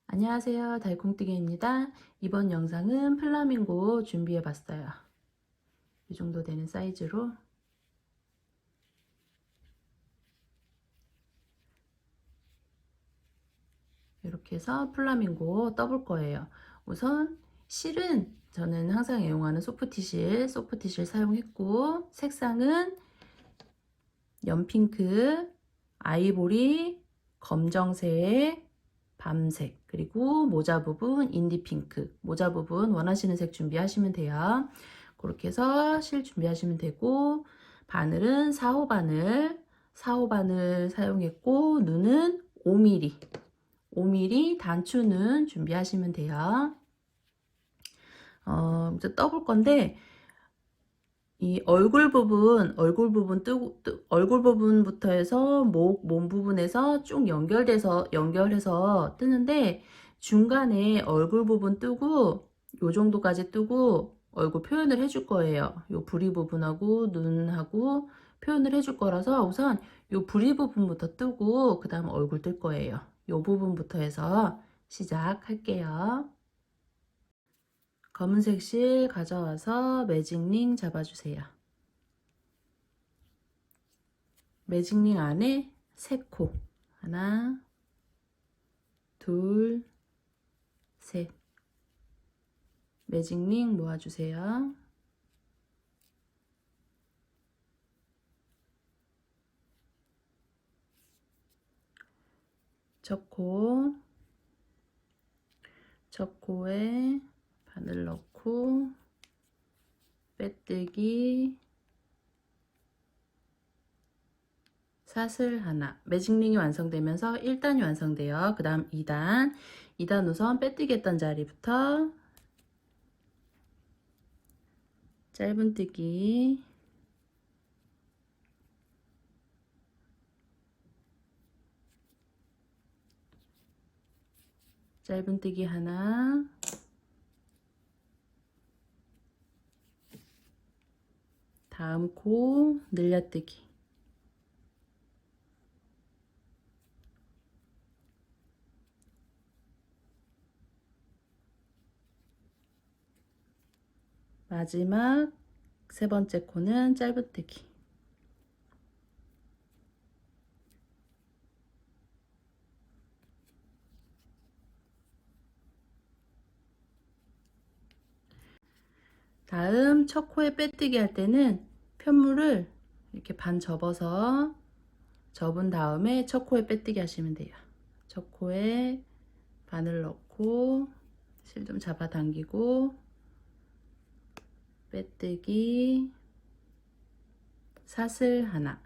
안녕하세요. 달콩뜨기입니다. 이번 영상은 플라밍고 준비해 봤어요. 이 정도 되는 사이즈로 이렇게 해서 플라밍고 떠볼 거예요. 우선 실은 저는 항상 애용하는 소프티실 사용했고, 색상은 연핑크, 아이보리, 검정색, 밤색, 그리고 모자 부분 인디핑크, 모자 부분 원하시는 색 준비하시면 돼요. 그렇게 해서 실 준비하시면 되고, 바늘은 4호 바늘, 4호 바늘 사용했고, 눈은 5mm, 5mm 단추는 준비하시면 돼요. 이제 떠볼 건데, 이 얼굴 부분부터 해서 몸 부분에서 쭉 연결해서 뜨는데, 중간에 얼굴 부분 뜨고 요 정도까지 뜨고 얼굴 표현을 해줄 거예요. 요 부리 부분하고 눈하고 표현을 해줄 거라서 우선 요 부리 부분부터 뜨고 그 다음 얼굴 뜰 거예요. 요 부분부터 해서 시작할게요. 검은색 실 가져와서 매직링 잡아주세요. 매직링 안에 3코, 하나, 둘, 셋. 매직링 모아주세요. 첫 코에 바늘 넣고 빼뜨기, 사슬 하나. 매직링이 완성되면서 1단이 완성돼요. 그 다음 2단 우선 빼뜨기 했던 자리부터 짧은뜨기, 짧은뜨기 하나, 다음 코 늘려뜨기, 마지막 3번째 코는 짧은뜨기. 다음 첫 코에 빼뜨기 할 때는 편물을 이렇게 반 접어서 접은 다음에 첫 코에 빼뜨기 하시면 돼요. 첫 코에 바늘 넣고 실 좀 잡아당기고 빼뜨기, 사슬 하나.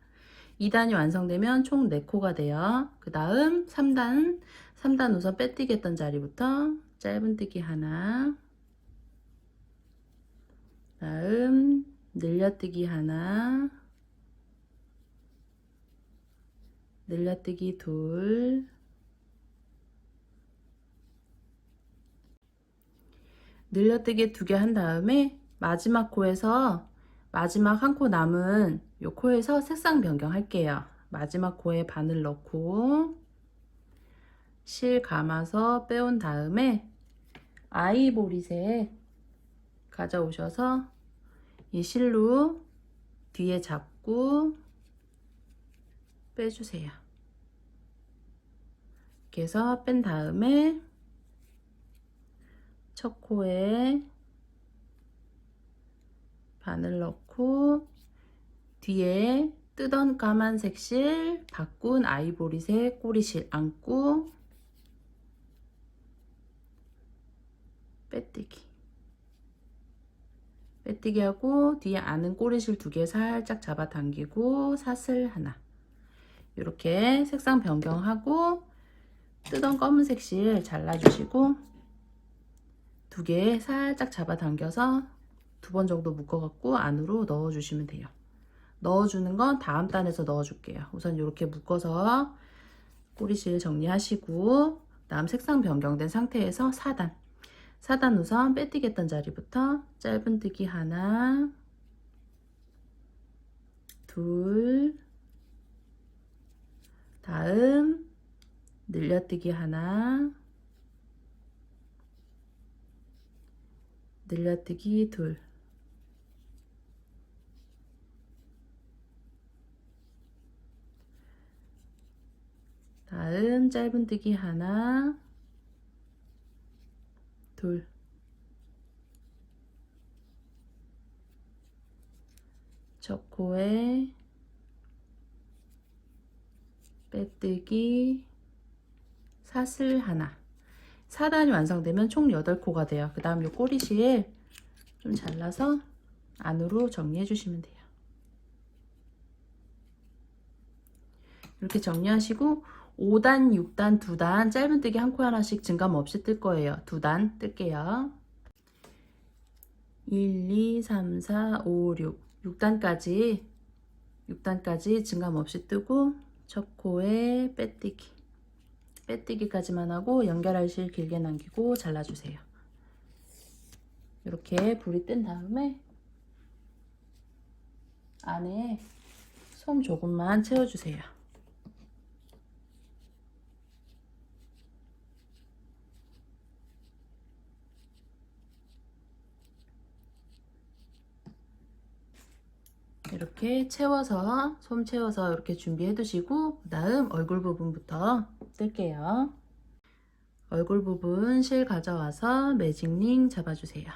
2단이 완성되면 총 4코가 돼요. 그 다음 3단 우선 빼뜨기 했던 자리부터 짧은뜨기 하나, 다음 늘려뜨기 하나, 늘려뜨기 둘, 늘려뜨기 2개 한 다음에 마지막 코에서 마지막 한 코 남은 요 코에서 색상 변경할게요. 마지막 코에 바늘 넣고 실 감아서 빼온 다음에 아이보리색 가져오셔서 이 실로 뒤에 잡고 빼주세요. 이렇게 해서 뺀 다음에 첫 코에 바늘 넣고 뒤에 뜨던 까만색 실 바꾼 아이보리색 꼬리실 안고 빼뜨기 하고 뒤에 아는 꼬리실 2개 살짝 잡아당기고 사슬 하나. 이렇게 색상 변경하고 뜨던 검은색 실 잘라주시고 2개 살짝 잡아당겨서 2번 정도 묶어갖고 안으로 넣어주시면 돼요. 넣어주는 건 다음 단에서 넣어줄게요. 우선 이렇게 묶어서 꼬리실 정리하시고 다음 색상 변경된 상태에서 4단 우선 빼뜨기 했던 자리부터 짧은뜨기 하나, 둘, 다음 늘려뜨기 하나, 늘려뜨기 둘, 다음 짧은뜨기 하나, 둘, 첫 코에 빼뜨기 사슬 하나. 4단이 완성되면 총 8코가 돼요. 그 다음 요 꼬리실 좀 잘라서 안으로 정리해 주시면 돼요. 이렇게 정리하시고 5단, 6단, 2단 짧은뜨기 한 코 하나씩 증감 없이 뜰 거예요. 2단 뜰게요. 1, 2, 3, 4, 5, 6 6단까지 증감 없이 뜨고 첫 코에 빼뜨기까지만 하고 연결할 실 길게 남기고 잘라주세요. 이렇게 불이 뜬 다음에 안에 솜 조금만 채워주세요. 이렇게 채워서 솜 채워서 이렇게 준비해 두시고 그 다음 얼굴 부분부터 뜰게요. 얼굴 부분 실 가져와서 매직링 잡아주세요.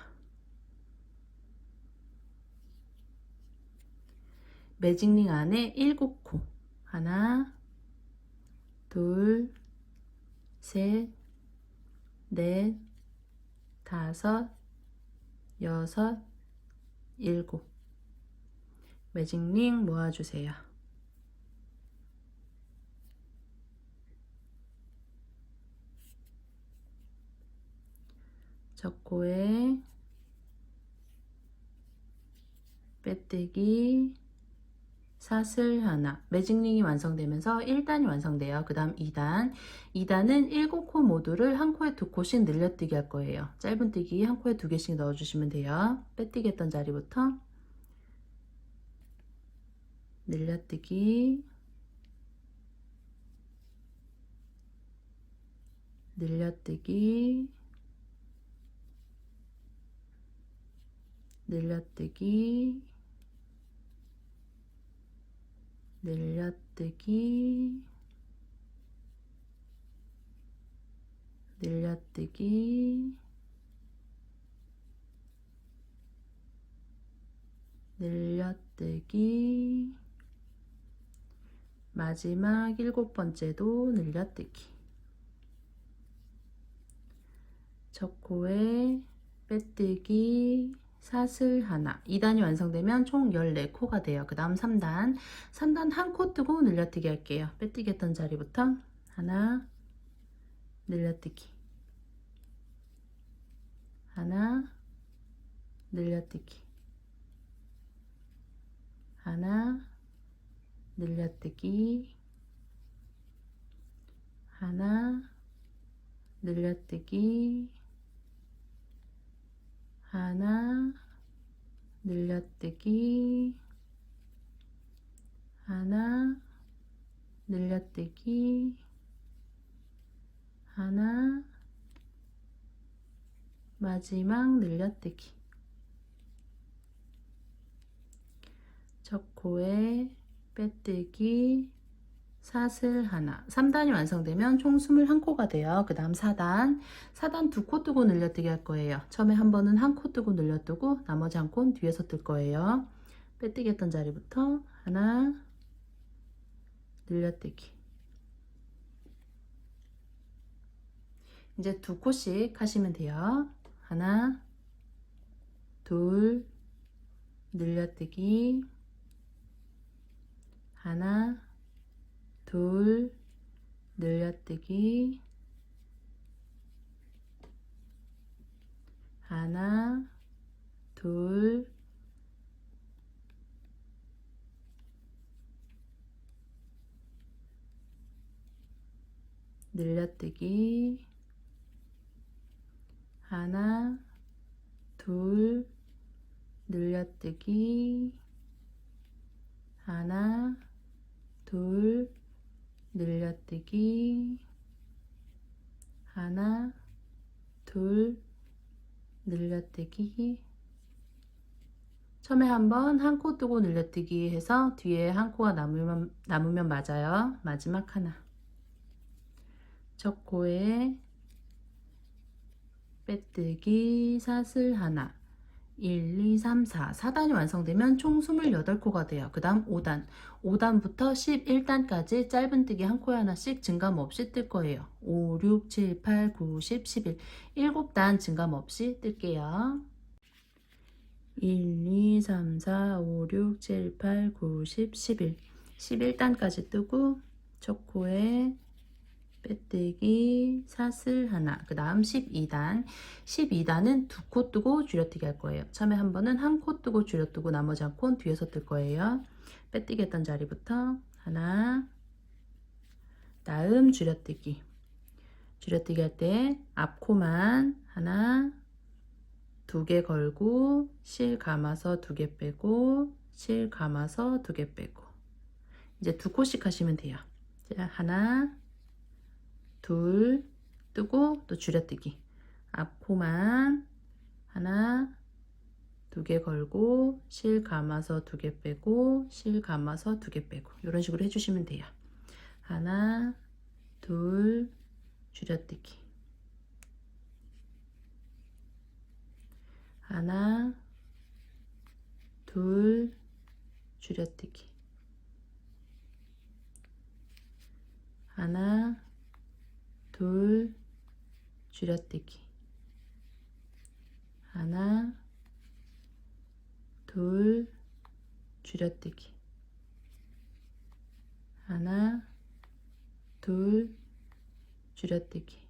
매직링 안에 7코 하나, 둘, 셋, 넷, 다섯, 여섯, 일곱 매직링 모아주세요. 첫 코에 빼뜨기 사슬 하나. 매직링이 완성되면서 1단이 완성돼요. 그 다음 2단. 2단은 7코 모두를 한 코에 2코씩 늘려뜨기 할 거예요. 짧은뜨기 한 코에 2개씩 넣어주시면 돼요. 빼뜨기 했던 자리부터 늘려뜨기, 늘려뜨기, 늘려뜨기, 늘려뜨기, 늘려뜨기, 늘려뜨기, 마지막 7번째도 늘려뜨기. 첫 코에 빼뜨기 사슬 하나. 2단이 완성되면 총 14코가 돼요. 그 다음 3단. 3단 한 코 뜨고 늘려뜨기 할게요. 빼뜨기 했던 자리부터 하나, 늘려뜨기, 하나, 늘려뜨기, 하나, 늘려뜨기, 하나, 늘려뜨기, 하나, 늘려뜨기, 하나, 늘려뜨기, 하나, 마지막 늘려뜨기. 첫 코에 빼뜨기 사슬 하나. 3단이 완성되면 총 21코가 돼요. 그 다음 4단. 4단 2코 뜨고 늘려뜨기 할 거예요. 처음에 한 번은 한 코 뜨고 늘려뜨고 나머지 한 코는 뒤에서 뜰 거예요. 빼뜨기 했던 자리부터 하나, 늘려뜨기. 이제 2코씩 하시면 돼요. 하나, 둘, 늘려뜨기, 하나, 둘, 늘려뜨기, 하나, 둘, 늘려뜨기, 하나, 둘, 늘려뜨기, 하나, 둘, 늘려뜨기, 하나, 둘, 늘려뜨기. 처음에 한번 한 코 뜨고 늘려뜨기 해서 뒤에 한 코가 남으면 맞아요. 마지막 하나. 첫 코에 빼뜨기 사슬 하나. 1, 2, 3, 4. 4단이 완성되면 총 28코가 돼요. 그 다음 5단. 5단부터 11단까지 짧은뜨기 한 코에 하나씩 증감 없이 뜰 거예요. 5, 6, 7, 8, 9, 10, 11. 7단 증감 없이 뜰게요. 1, 2, 3, 4, 5, 6, 7, 8, 9, 10, 11. 11단까지 뜨고 첫 코에 빼뜨기 사슬 하나. 그 다음 12단. 12단은 두 코 뜨고 줄여뜨기 할 거예요. 처음에 한 번은 한 코 뜨고 줄여뜨고 나머지 한 코는 뒤에서 뜰 거예요. 빼뜨기 했던 자리부터 하나, 다음 줄여뜨기. 줄여뜨기 할 때 앞코만 하나, 두 개 걸고 실 감아서 두 개 빼고 실 감아서 두 개 빼고 이제 두 코씩 하시면 돼요. 자, 하나, 둘, 뜨고 또 줄여뜨기. 앞코만 하나, 두 개 걸고 실 감아서 두 개 빼고 실 감아서 두 개 빼고 이런 식으로 해주시면 돼요. 하나, 둘, 줄여뜨기. 하나, 둘, 줄여뜨기. 하나, 둘, 줄여뜨기. 하나, 둘, 줄여뜨기. 하나, 둘, 줄여뜨기.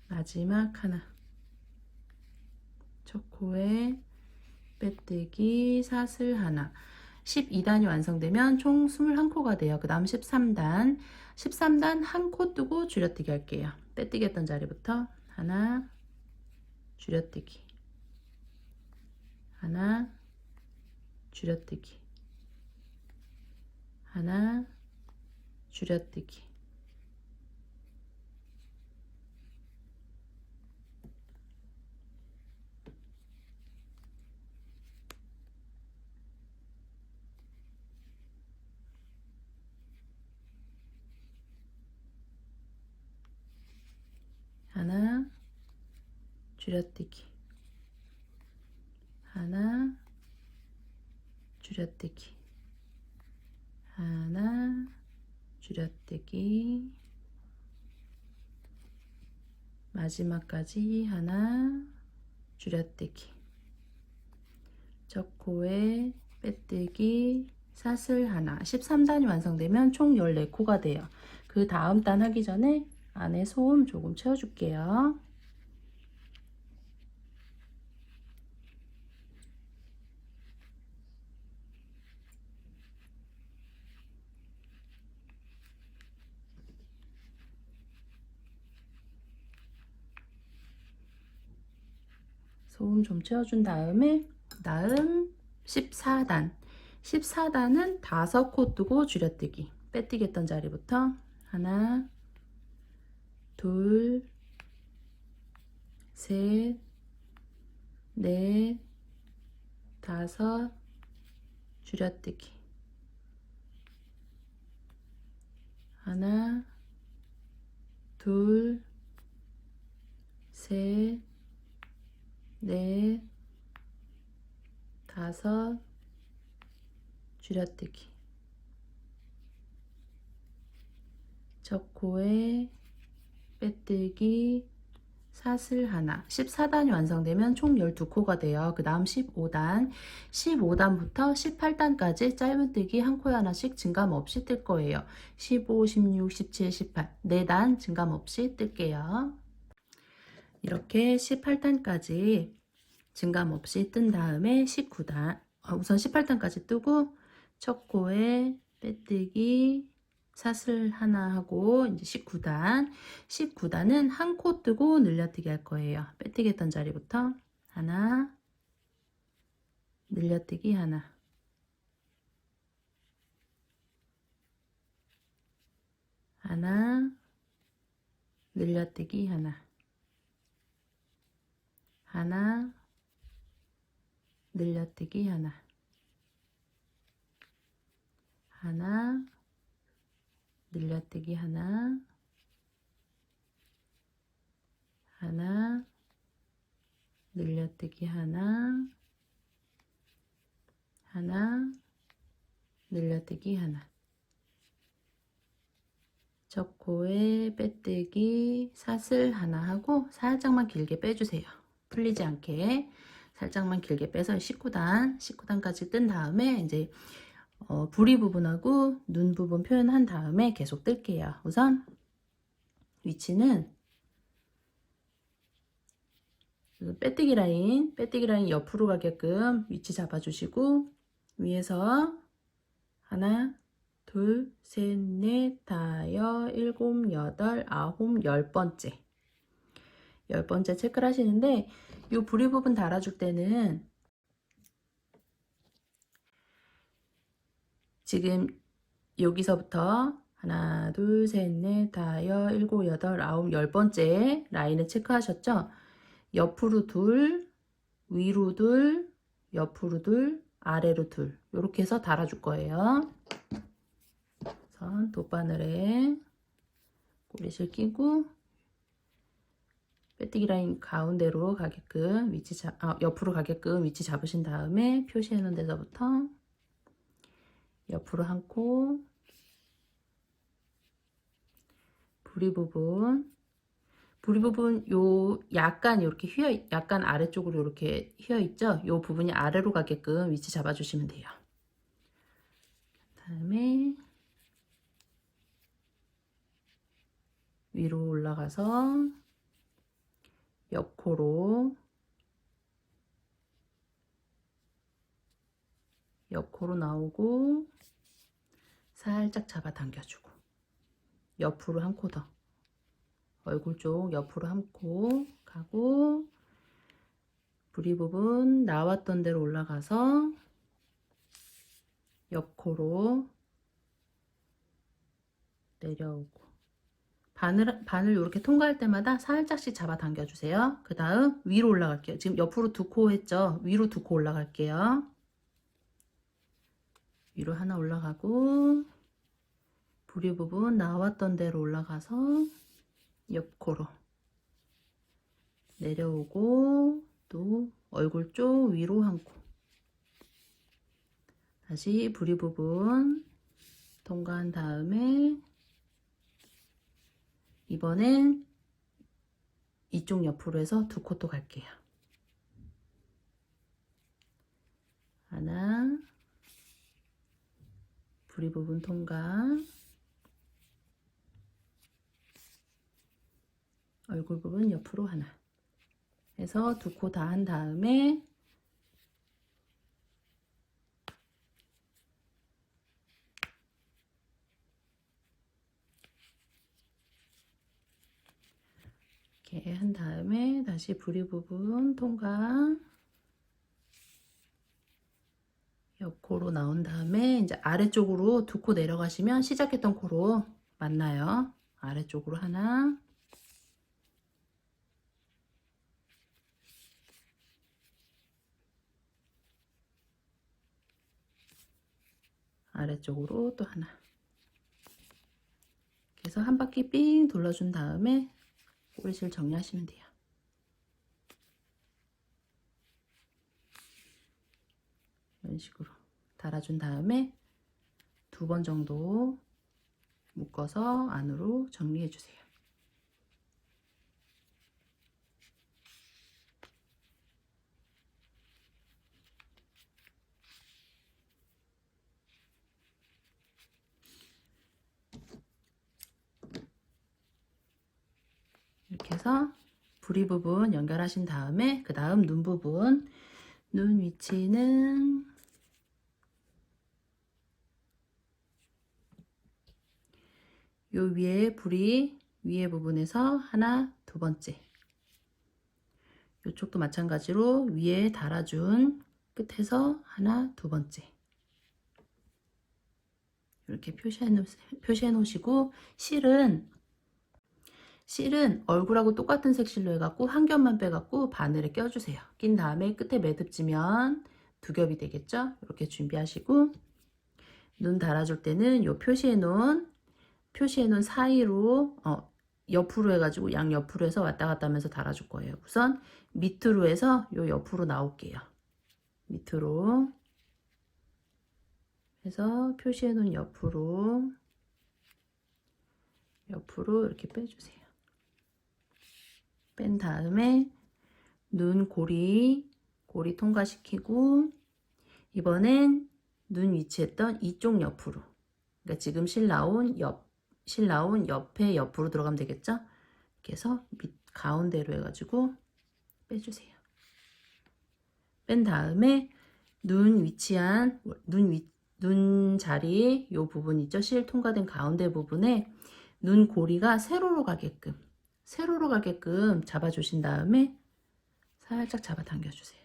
마지막 하나. 첫 코에 빼뜨기 사슬 하나. 12단이 완성되면 총 21코가 돼요. 그 다음 13단. 13단 한 코 뜨고 줄여뜨기 할게요. 빼뜨기 했던 자리부터 하나, 줄여뜨기. 하나, 줄여뜨기. 하나, 줄여뜨기. 하나, 줄여뜨기. 하나, 줄여뜨기. 하나, 줄여뜨기. 마지막까지 하나, 줄여뜨기. 첫 코에 빼뜨기 사슬 하나. 13단이 완성되면 총 14코가 돼요. 그 다음 단 하기 전에 안에 소음 조금 채워줄게요. 소음 좀 채워준 다음에 다음 14단. 14단은 5코 뜨고 줄여뜨기. 빼뜨기 했던 자리부터 하나, 둘, 셋, 넷, 다섯, 줄여뜨기. 하나, 둘, 셋, 넷, 다섯, 줄여뜨기. 첫 코에 빼뜨기 사슬 하나. 14단이 완성되면 총 12코가 돼요. 그 다음 15단. 15단부터 18단까지 짧은뜨기 한 코에 하나씩 증감 없이 뜰 거예요. 15, 16, 17, 18. 4단 증감 없이 뜰게요. 이렇게 18단까지 증감 없이 뜬 다음에 19단. 우선 18단까지 뜨고 첫 코에 빼뜨기 사슬 하나 하고 이제 19단. 19단은 한 코 뜨고 늘려뜨기 할 거예요. 빼뜨기 했던 자리부터 하나, 늘려뜨기 하나. 하나, 늘려뜨기 하나, 하나, 늘려뜨기 하나, 하나, 늘려뜨기 하나, 하나, 늘려뜨기 하나, 하나, 늘려뜨기 하나. 첫 코에 빼뜨기 사슬 하나 하고 살짝만 길게 빼주세요. 풀리지 않게 살짝만 길게 빼서 19단까지 뜬 다음에 이제 부리 부분하고 눈 부분 표현한 다음에 계속 뜰게요. 우선 위치는 빼뜨기 라인 옆으로 가게끔 위치 잡아주시고 위에서 하나, 둘, 셋, 넷, 다섯, 일곱, 여덟, 아홉, 10번째. 10번째 체크를 하시는데 이 부리 부분 달아줄 때는 지금 여기서부터 하나, 둘, 셋, 넷, 다섯, 일곱, 여덟, 아홉, 10번째 라인을 체크하셨죠? 옆으로 둘, 위로 둘, 옆으로 둘, 아래로 둘 이렇게 해서 달아줄 거예요. 우선 돗바늘에 꼬리실 끼고 빼뜨기 라인 가운데로 가게끔 옆으로 가게끔 위치 잡으신 다음에 표시해 놓은 데서부터 옆으로 한 코, 부리 부분 요 약간 이렇게 약간 아래쪽으로 이렇게 휘어 있죠? 요 부분이 아래로 가게끔 위치 잡아 주시면 돼요. 그다음에 위로 올라가서 옆코로 나오고 살짝 잡아 당겨주고 옆으로 한 코 더 얼굴 쪽 옆으로 한 코 가고 부리 부분 나왔던 대로 올라가서 옆코로 내려오고 바늘 이렇게 통과할 때마다 살짝씩 잡아 당겨 주세요. 그 다음 위로 올라갈게요. 지금 옆으로 2코 했죠? 위로 2코 올라갈게요. 위로 하나 올라가고 부리 부분 나왔던 대로 올라가서 옆코로 내려오고 또 얼굴 쪽 위로 한 코 다시 부리 부분 통과한 다음에 이번엔 이쪽 옆으로 해서 2코 또 갈게요. 하나 부리 부분 통과 얼굴 부분 옆으로 하나 해서 2코 다 한 다음에 이렇게 한 다음에 다시 부리 부분 통과 옆코로 나온 다음에 이제 아래쪽으로 2코 내려가시면 시작했던 코로 만나요. 아래쪽으로 하나 아래쪽으로 또 하나 그래서 한 바퀴 삥 돌려준 다음에 꼬리실 정리하시면 돼요. 이런 식으로 달아준 다음에 2번 정도 묶어서 안으로 정리해 주세요. 이렇게 해서 부리 부분 연결하신 다음에 그 다음 눈 부분 눈 위치는 요 위에 부리 위에 부분에서 하나 2번째 이쪽도 마찬가지로 위에 달아준 끝에서 하나 2번째 이렇게 표시해 놓으시고 실은 실은 얼굴하고 똑같은 색 실로 해갖고 한 겹만 빼갖고 바늘에 껴주세요. 낀 다음에 끝에 매듭지면 두 겹이 되겠죠? 이렇게 준비하시고 눈 달아줄 때는 요 표시해 놓은 사이로 옆으로 해가지고 양 옆으로 해서 왔다 갔다 하면서 달아줄 거예요. 우선 밑으로 해서 요 옆으로 나올게요. 밑으로 해서 표시해 놓은 옆으로 이렇게 빼주세요. 뺀 다음에 눈 고리 통과시키고 이번엔 눈 위치했던 이쪽 옆으로, 그러니까 지금 실 나온 옆에 옆으로 들어가면 되겠죠? 이렇게 해서 가운데로 해가지고 빼주세요. 뺀 다음에 눈 자리 요 부분 있죠? 실 통과된 가운데 부분에 눈 고리가 세로로 가게끔 잡아주신 다음에 살짝 잡아 당겨주세요.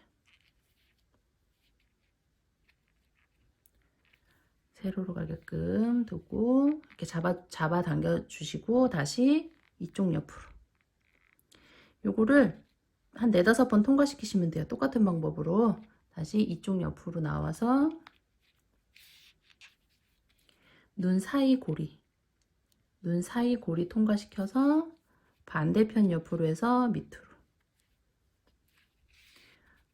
세로로 가게끔 두고 이렇게 잡아 당겨 주시고 다시 이쪽 옆으로 요거를 한 4-5번 통과시키시면 돼요. 똑같은 방법으로 다시 이쪽 옆으로 나와서 눈 사이 고리 통과시켜서 반대편 옆으로 해서 밑으로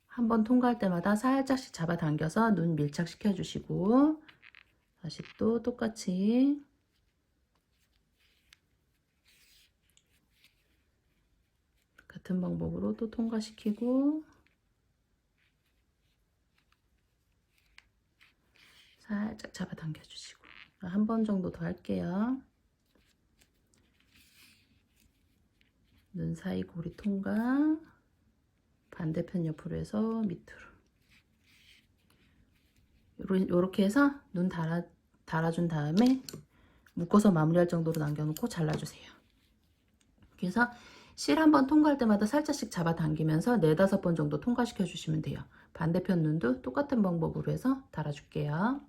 한번 통과할 때마다 살짝씩 잡아 당겨서 눈 밀착시켜 주시고 다시 또 똑같이 같은 방법으로 또 통과시키고 살짝 잡아 당겨 주시고 한 번 정도 더 할게요. 눈 사이 고리 통과 반대편 옆으로 해서 밑으로 요렇게 해서 눈 달아준 다음에 묶어서 마무리할 정도로 남겨놓고 잘라주세요. 그래서 실 한번 통과할 때마다 살짝씩 잡아 당기면서 4-5번 정도 통과시켜 주시면 돼요. 반대편 눈도 똑같은 방법으로 해서 달아줄게요.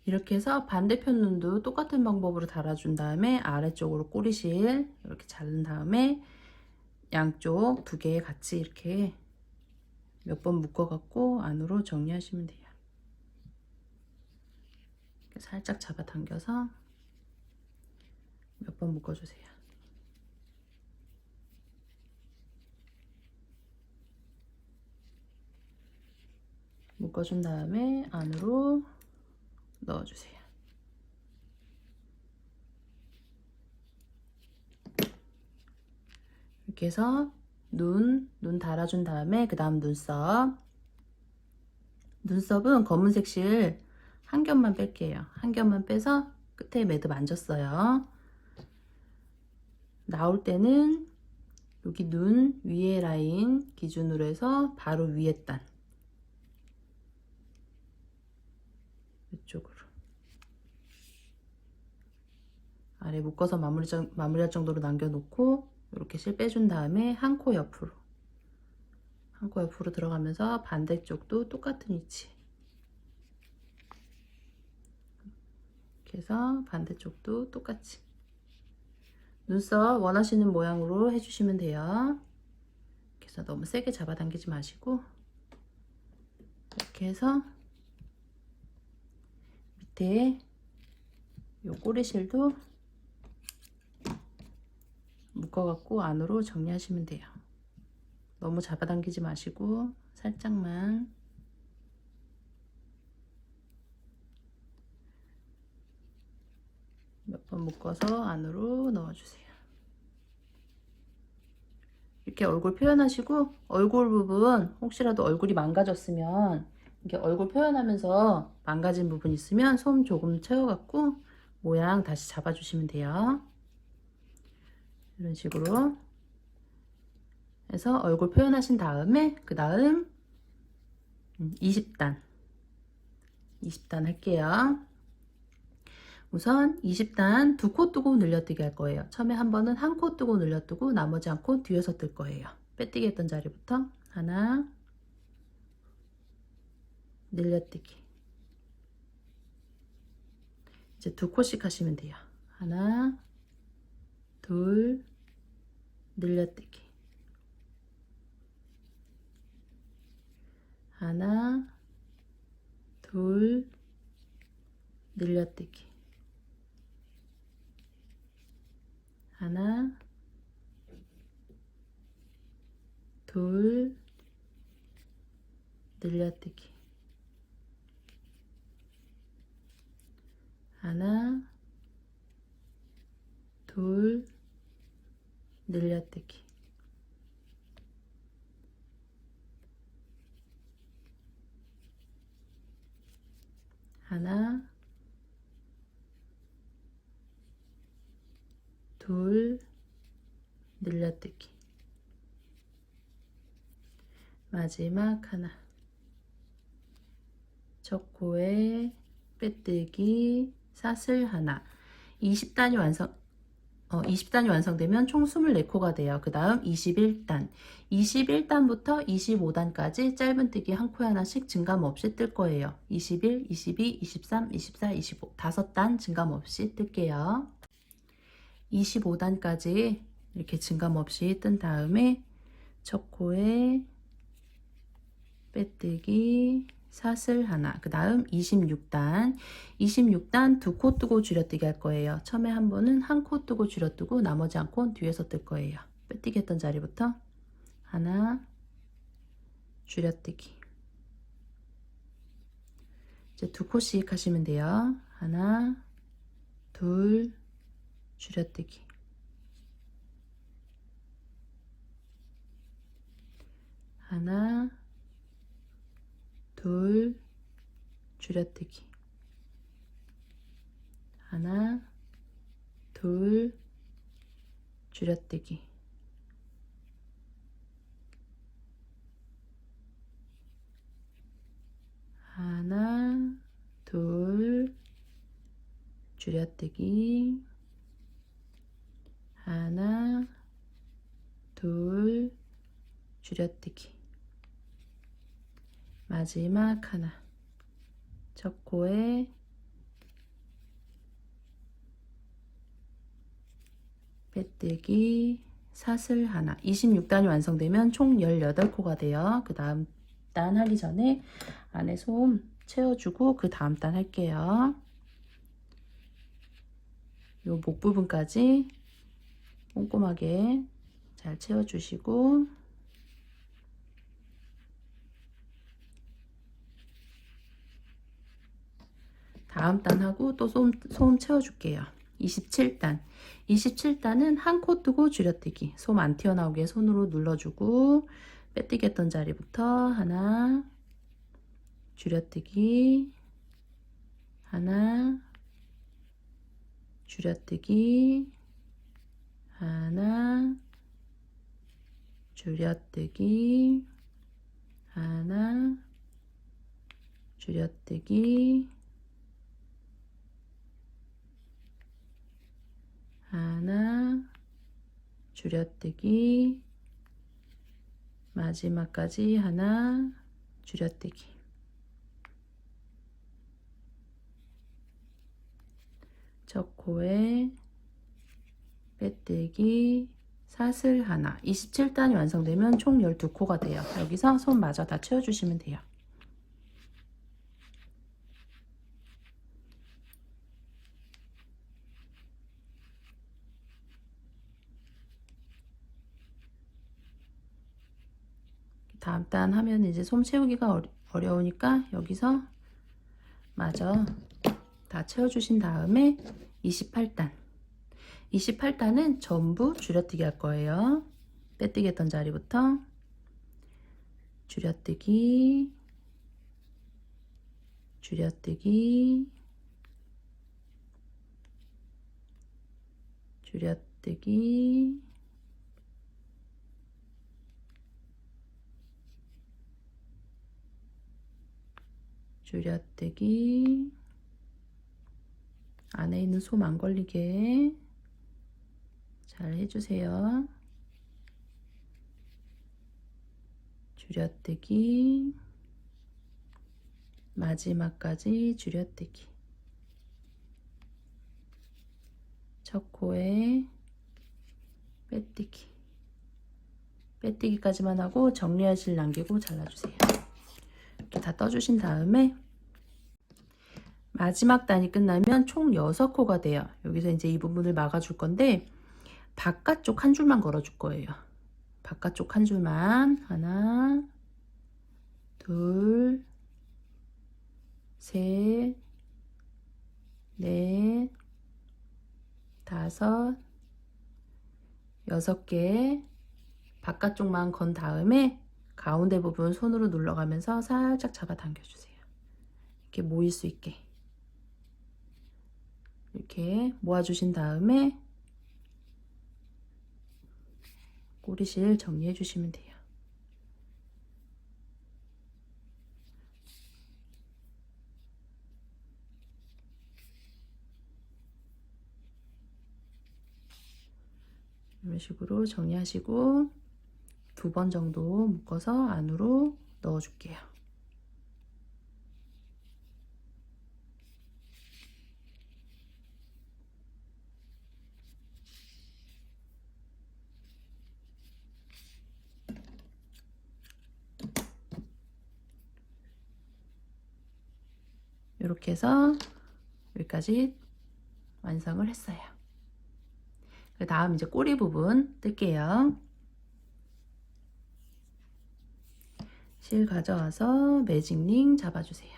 이렇게 해서 반대편 눈도 똑같은 방법으로 달아준 다음에 아래쪽으로 꼬리실 이렇게 자른 다음에 양쪽 2개 같이 이렇게 몇 번 묶어갖고 안으로 정리하시면 돼요. 살짝 잡아 당겨서 몇 번 묶어주세요. 묶어준 다음에 안으로 넣어주세요. 이렇게 해서 눈 달아준 다음에 그 다음 눈썹은 검은색 실 한 겹만 뺄게요. 한 겹만 빼서 끝에 매듭 안 졌어요. 나올 때는 여기 눈 위에 라인 기준으로 해서 바로 위에 단 이쪽으로 아래 묶어서 마무리할 정도로 남겨놓고 이렇게 실 빼준 다음에 한 코 옆으로 들어가면서 반대쪽도 똑같은 위치 이렇게 해서 반대쪽도 똑같이 눈썹 원하시는 모양으로 해주시면 돼요. 이렇게 해서 너무 세게 잡아당기지 마시고 이렇게 해서 밑에 요 꼬리실도 묶어갖고 안으로 정리하시면 돼요. 너무 잡아당기지 마시고 살짝만 몇 번 묶어서 안으로 넣어주세요. 이렇게 얼굴 표현하시고 얼굴 부분 혹시라도 얼굴이 망가졌으면 이렇게 얼굴 표현하면서 망가진 부분 있으면 솜 조금 채워갖고 모양 다시 잡아주시면 돼요. 이런 식으로 해서 얼굴 표현하신 다음에 그 다음 20단 할게요. 우선 20단 2코 뜨고 늘려뜨기 할 거예요. 처음에 한 번은 한 코 뜨고 늘려뜨고 나머지 한 코 뒤에서 뜰 거예요. 빼뜨기 했던 자리부터 하나 늘려뜨기 이제 2코씩 하시면 돼요. 하나 둘 늘려뜨기. 하나, 둘, 늘려뜨기. 하나, 둘, 늘려뜨기. 하나, 둘, 늘려뜨기. 하나, 둘, 늘려뜨기. 마지막 하나. 첫 코에 빼뜨기, 사슬 하나. 20단이 완성되면 총 24코가 돼요. 그 다음 21단. 21단부터 25단까지 짧은뜨기 한 코에 하나씩 증감 없이 뜰 거예요. 21, 22, 23, 24, 25. 5단 증감 없이 뜰게요. 25단까지 이렇게 증감 없이 뜬 다음에 첫 코에 빼뜨기, 사슬 하나. 그 다음 26단. 26단 2코 뜨고 줄여뜨기 할 거예요. 처음에 한 번은 한 코 뜨고 줄여뜨고 나머지 한 코는 뒤에서 뜰 거예요. 빼뜨기 했던 자리부터 하나, 줄여뜨기. 이제 2코씩 하시면 돼요. 하나, 둘, 줄여뜨기. 하나, 둘, 줄여뜨기. 하나, 둘, 줄여뜨기. 하나, 둘, 줄여뜨기. 하나, 둘, 줄여뜨기. 마지막 하나. 첫 코에 빼뜨기, 사슬 하나. 26단이 완성되면 총 18코가 돼요. 그 다음 단 하기 전에 안에 솜 채워주고 그 다음 단 할게요. 요 목 부분까지 꼼꼼하게 잘 채워주시고 다음 단 하고 또 솜 채워줄게요. 27단. 27단은 한 코 뜨고 줄여뜨기. 솜 안 튀어나오게 손으로 눌러주고 빼뜨기 했던 자리부터 하나, 줄여뜨기, 하나, 줄여뜨기, 하나, 줄여뜨기, 하나, 줄여뜨기, 하나, 줄여뜨기, 마지막까지 하나, 줄여뜨기. 첫 코에 빼뜨기, 사슬 하나. 27단이 완성되면 총 12코가 돼요. 여기서 손 마저 다 채워주시면 돼요. 다음 단 하면 이제 솜 채우기가 어려우니까 여기서 마저 다 채워주신 다음에 28단. 28단은 전부 줄여뜨기 할 거예요. 빼뜨기 했던 자리부터 줄여뜨기, 줄여뜨기, 줄여뜨기, 줄여뜨기. 안에 있는 솜 안 걸리게 잘 해주세요. 줄여뜨기, 마지막까지 줄여뜨기. 첫 코에 빼뜨기. 빼뜨기까지만 하고 정리할 실 남기고 잘라주세요. 이렇게 다 떠주신 다음에 마지막 단이 끝나면 총 6코가 돼요. 여기서 이제 이 부분을 막아줄 건데 바깥쪽 한 줄만 걸어줄 거예요. 바깥쪽 한 줄만 하나, 둘, 셋, 넷, 다섯, 6개 바깥쪽만 건 다음에 가운데 부분 손으로 눌러가면서 살짝 잡아 당겨주세요. 이렇게 모일 수 있게 이렇게 모아주신 다음에 꼬리실 정리해 주시면 돼요. 이런 식으로 정리하시고 2번 정도 묶어서 안으로 넣어 줄게요. 이렇게 해서 여기까지 완성을 했어요. 그 다음 이제 꼬리 부분 뜰게요. 실 가져와서 매직링 잡아주세요.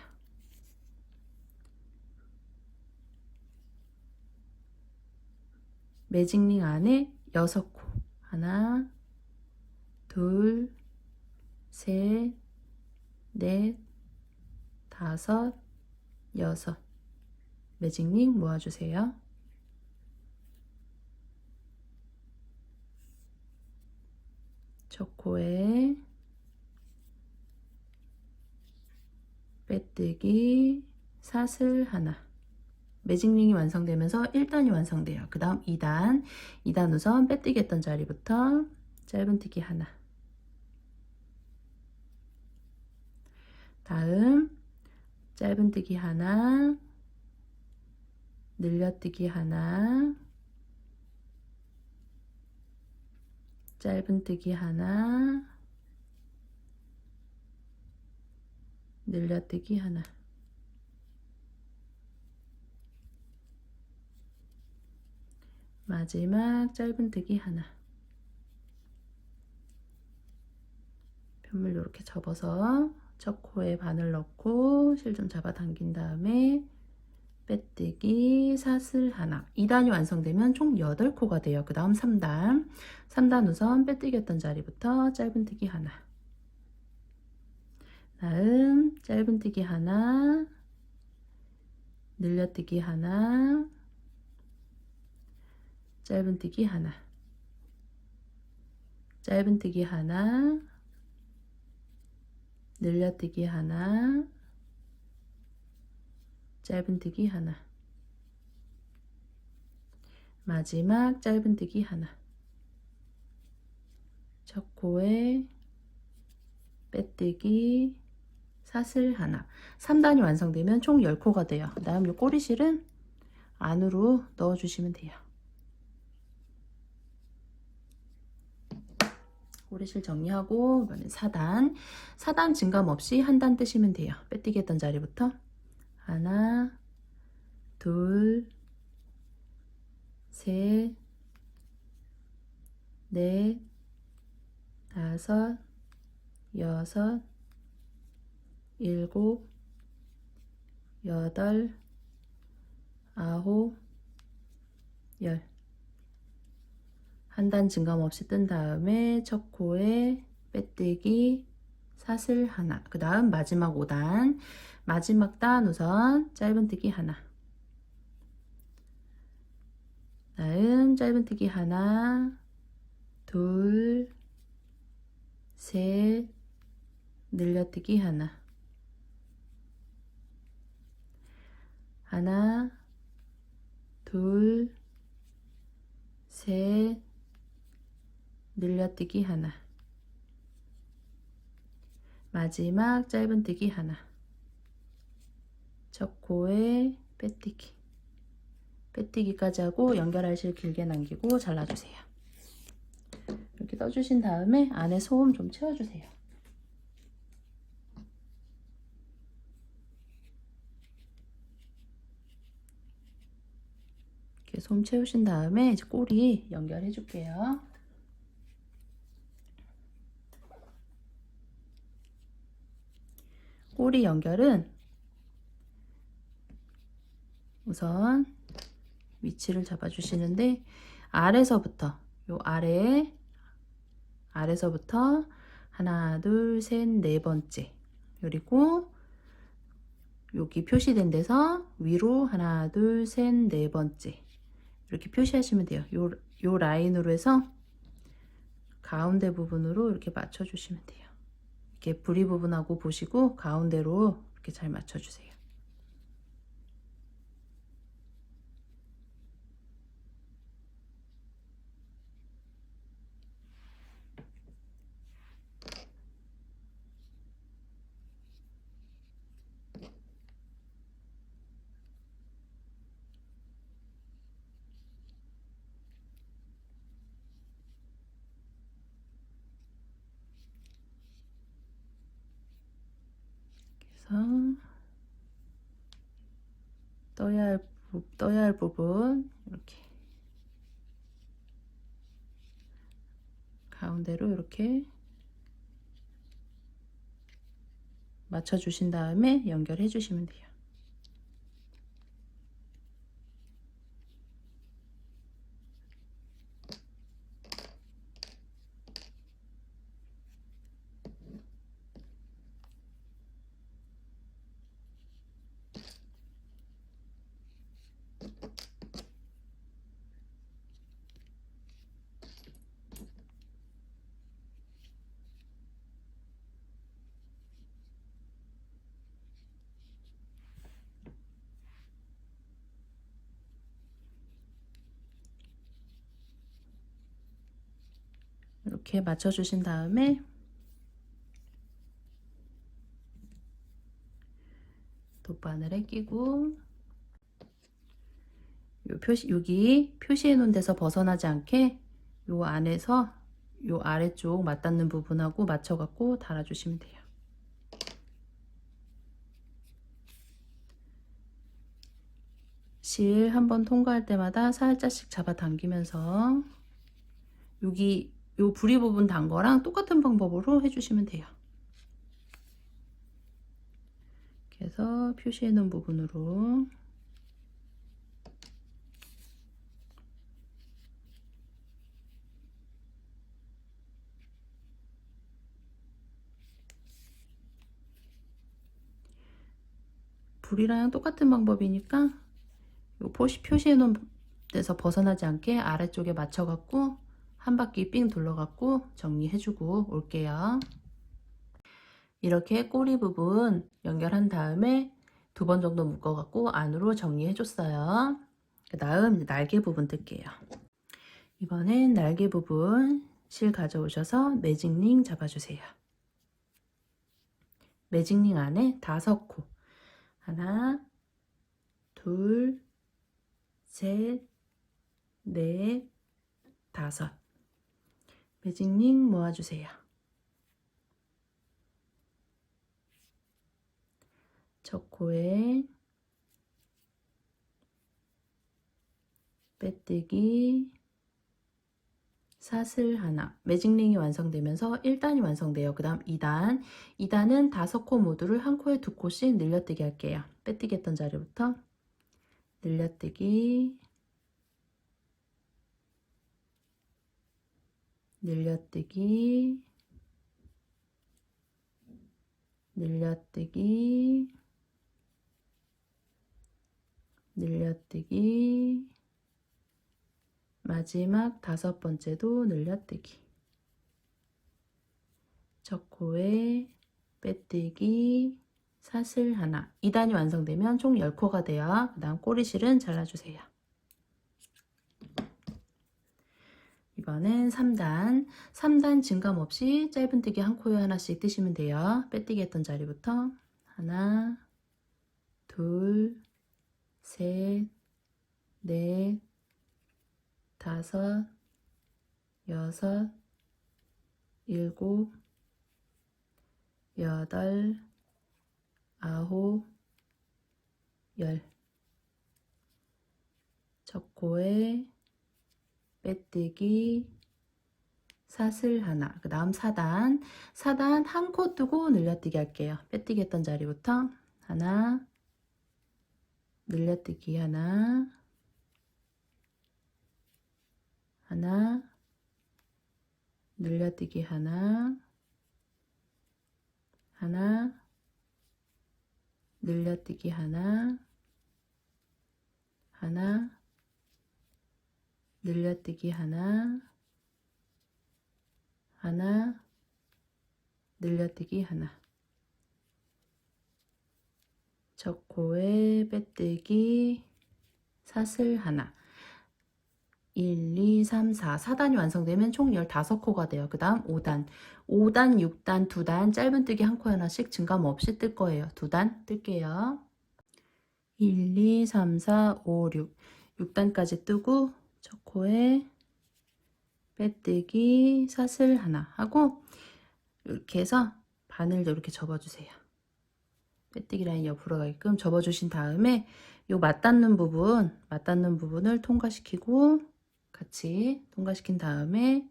매직링 안에 6코 하나, 둘, 셋, 넷, 다섯, 6 매직링 모아주세요. 첫 코에 빼뜨기 사슬 하나 매직링이 완성되면서 1단이 완성돼요. 그 다음 2단 우선 빼뜨기 했던 자리부터 짧은뜨기 하나, 다음 짧은뜨기 하나, 늘려뜨기 하나, 짧은뜨기 하나, 늘려뜨기 하나, 마지막 짧은뜨기 하나. 편물 이렇게 접어서 첫 코에 바늘 넣고 실 좀 잡아 당긴 다음에 빼뜨기 사슬 하나. 2단이 완성되면 총 8코가 돼요. 그 다음 3단 우선 빼뜨기 했던 자리부터 짧은뜨기 하나, 다음 짧은뜨기 하나, 늘려뜨기 하나, 짧은뜨기 하나, 짧은뜨기 하나, 늘려뜨기 하나, 짧은뜨기 하나, 마지막 짧은뜨기 하나. 첫 코에 빼뜨기 사슬 하나. 3단이 완성되면 총 10코가 돼요. 그 다음 이 꼬리실은 안으로 넣어주시면 돼요. 꼬리실 정리하고 이번엔 4단 증감 없이 한 단 뜨시면 돼요. 빼뜨기 했던 자리부터 하나, 둘, 셋, 넷, 다섯, 6, 7, 8, 9, 10. 한 단 증감 없이 뜬 다음에 첫 코에 빼뜨기 사슬 하나. 그 다음 마지막 5단. 마지막 단 우선 짧은뜨기 하나. 다음 짧은뜨기 하나, 둘, 셋, 늘려뜨기 하나. 하나, 둘, 셋, 늘려뜨기 하나. 마지막 짧은뜨기 하나. 첫 코에 빼뜨기. 빼뜨기까지 하고 연결할 실 길게 남기고 잘라주세요. 이렇게 떠주신 다음에 안에 소음 좀 채워주세요. 이렇게 소음 채우신 다음에 이제 꼬리 연결해 줄게요. 꼬리 연결은 우선 위치를 잡아 주시는데 아래서부터 요 아래서부터 하나 둘 셋 네 번째, 그리고 여기 표시된 데서 위로 하나 둘 셋 네 번째 이렇게 표시하시면 돼요. 요 라인으로 해서 가운데 부분으로 이렇게 맞춰 주시면 돼요. 이렇게 부리 부분하고 보시고 가운데로 이렇게 잘 맞춰 주세요. 그래서 떠야 할 부분 이렇게 가운데로 이렇게 맞춰 주신 다음에 연결해 주시면 돼요. 이렇게 맞춰 주신 다음에 돗바늘에 끼고 여기 표시해 놓은 데서 벗어나지 않게 요 안에서 요 아래쪽 맞닿는 부분하고 맞춰 갖고 달아 주시면 돼요. 실 한번 통과할 때마다 살짝씩 잡아 당기면서 여기 요 부리 부분 단 거랑 똑같은 방법으로 해주시면 돼요. 그래서 표시해 놓은 부분으로 불이랑 똑같은 방법이니까 요 표시해 놓은 데서 벗어나지 않게 아래쪽에 맞춰 갖고 한 바퀴 삥 둘러 갖고 정리해 주고 올게요. 이렇게 꼬리 부분 연결한 다음에 2번 정도 묶어 갖고 안으로 정리해 줬어요. 그 다음 날개 부분 뜰게요. 이번엔 날개 부분 실 가져오셔서 매직링 잡아주세요. 매직링 안에 5코, 하나, 둘, 셋, 넷, 5. 매직링 모아주세요. 첫 코에 빼뜨기, 사슬 하나, 매직링이 완성되면서 1단이 완성돼요. 그 다음 2단, 2단은 5코 모두를 한 코에 2코씩 늘려뜨기 할게요. 빼뜨기 했던 자리부터 늘려뜨기, 늘려뜨기, 늘려뜨기, 늘려뜨기, 마지막 5번째도 늘려뜨기. 첫 코에 빼뜨기, 사슬 하나. 2단이 완성되면 총 10코가 돼요. 그 다음 꼬리실은 잘라주세요. 이번엔 3단. 3단 증감 없이 짧은뜨기 한 코에 하나씩 뜨시면 돼요. 빼뜨기 했던 자리부터 하나, 둘, 셋, 넷, 5, 6, 일곱, 여덟, 아홉, 열. 첫 코에 빼뜨기, 사슬 하나, 그 다음 4단, 4단 한 코 뜨고 늘려뜨기 할게요. 빼뜨기 했던 자리부터 하나, 늘려뜨기 하나, 하나, 늘려뜨기 하나, 하나, 늘려뜨기 하나, 하나, 늘려뜨기 하나, 하나, 늘려뜨기 하나. 첫 코에 빼뜨기, 사슬 하나. 1, 2, 3, 4. 4단이 완성되면 총 15코가 돼요. 그 다음 5단. 5단, 6단, 2단, 짧은뜨기 한 코 하나씩 증감 없이 뜰 거예요. 2단 뜰게요. 1, 2, 3, 4, 5, 6. 6단까지 뜨고 첫 코에 빼뜨기, 사슬 하나 하고 이렇게 해서 바늘도 이렇게 접어주세요. 빼뜨기 라인 옆으로 가게끔 접어주신 다음에 요 맞닿는 부분을 통과시키고 같이 통과시킨 다음에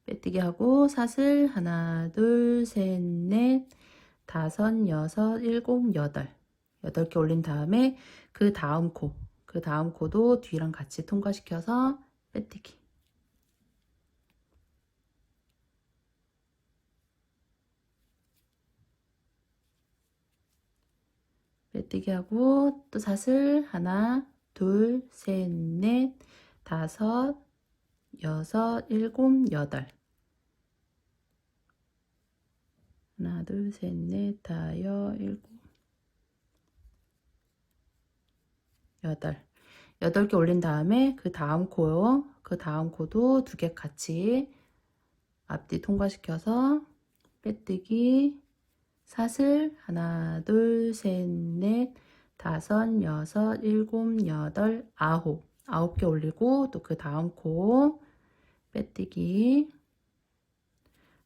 빼뜨기 하고 사슬 하나, 둘, 셋, 넷, 다섯, 여섯, 일곱, 여덟. 8개 올린 다음에 그 다음 코도 뒤랑 같이 통과시켜서 빼뜨기. 빼뜨기 하고 또 사슬 하나, 둘, 셋, 넷, 다섯, 여섯, 일곱, 여덟. 하나, 둘, 셋, 넷, 다섯, 일곱, 여덟. 8개 올린 다음에 그 다음 코도 2개 같이 앞뒤 통과시켜서 빼뜨기, 사슬 하나, 둘, 셋, 넷, 다섯, 여섯, 일곱, 여덟, 아홉. 9개 올리고 또 그 다음 코 빼뜨기,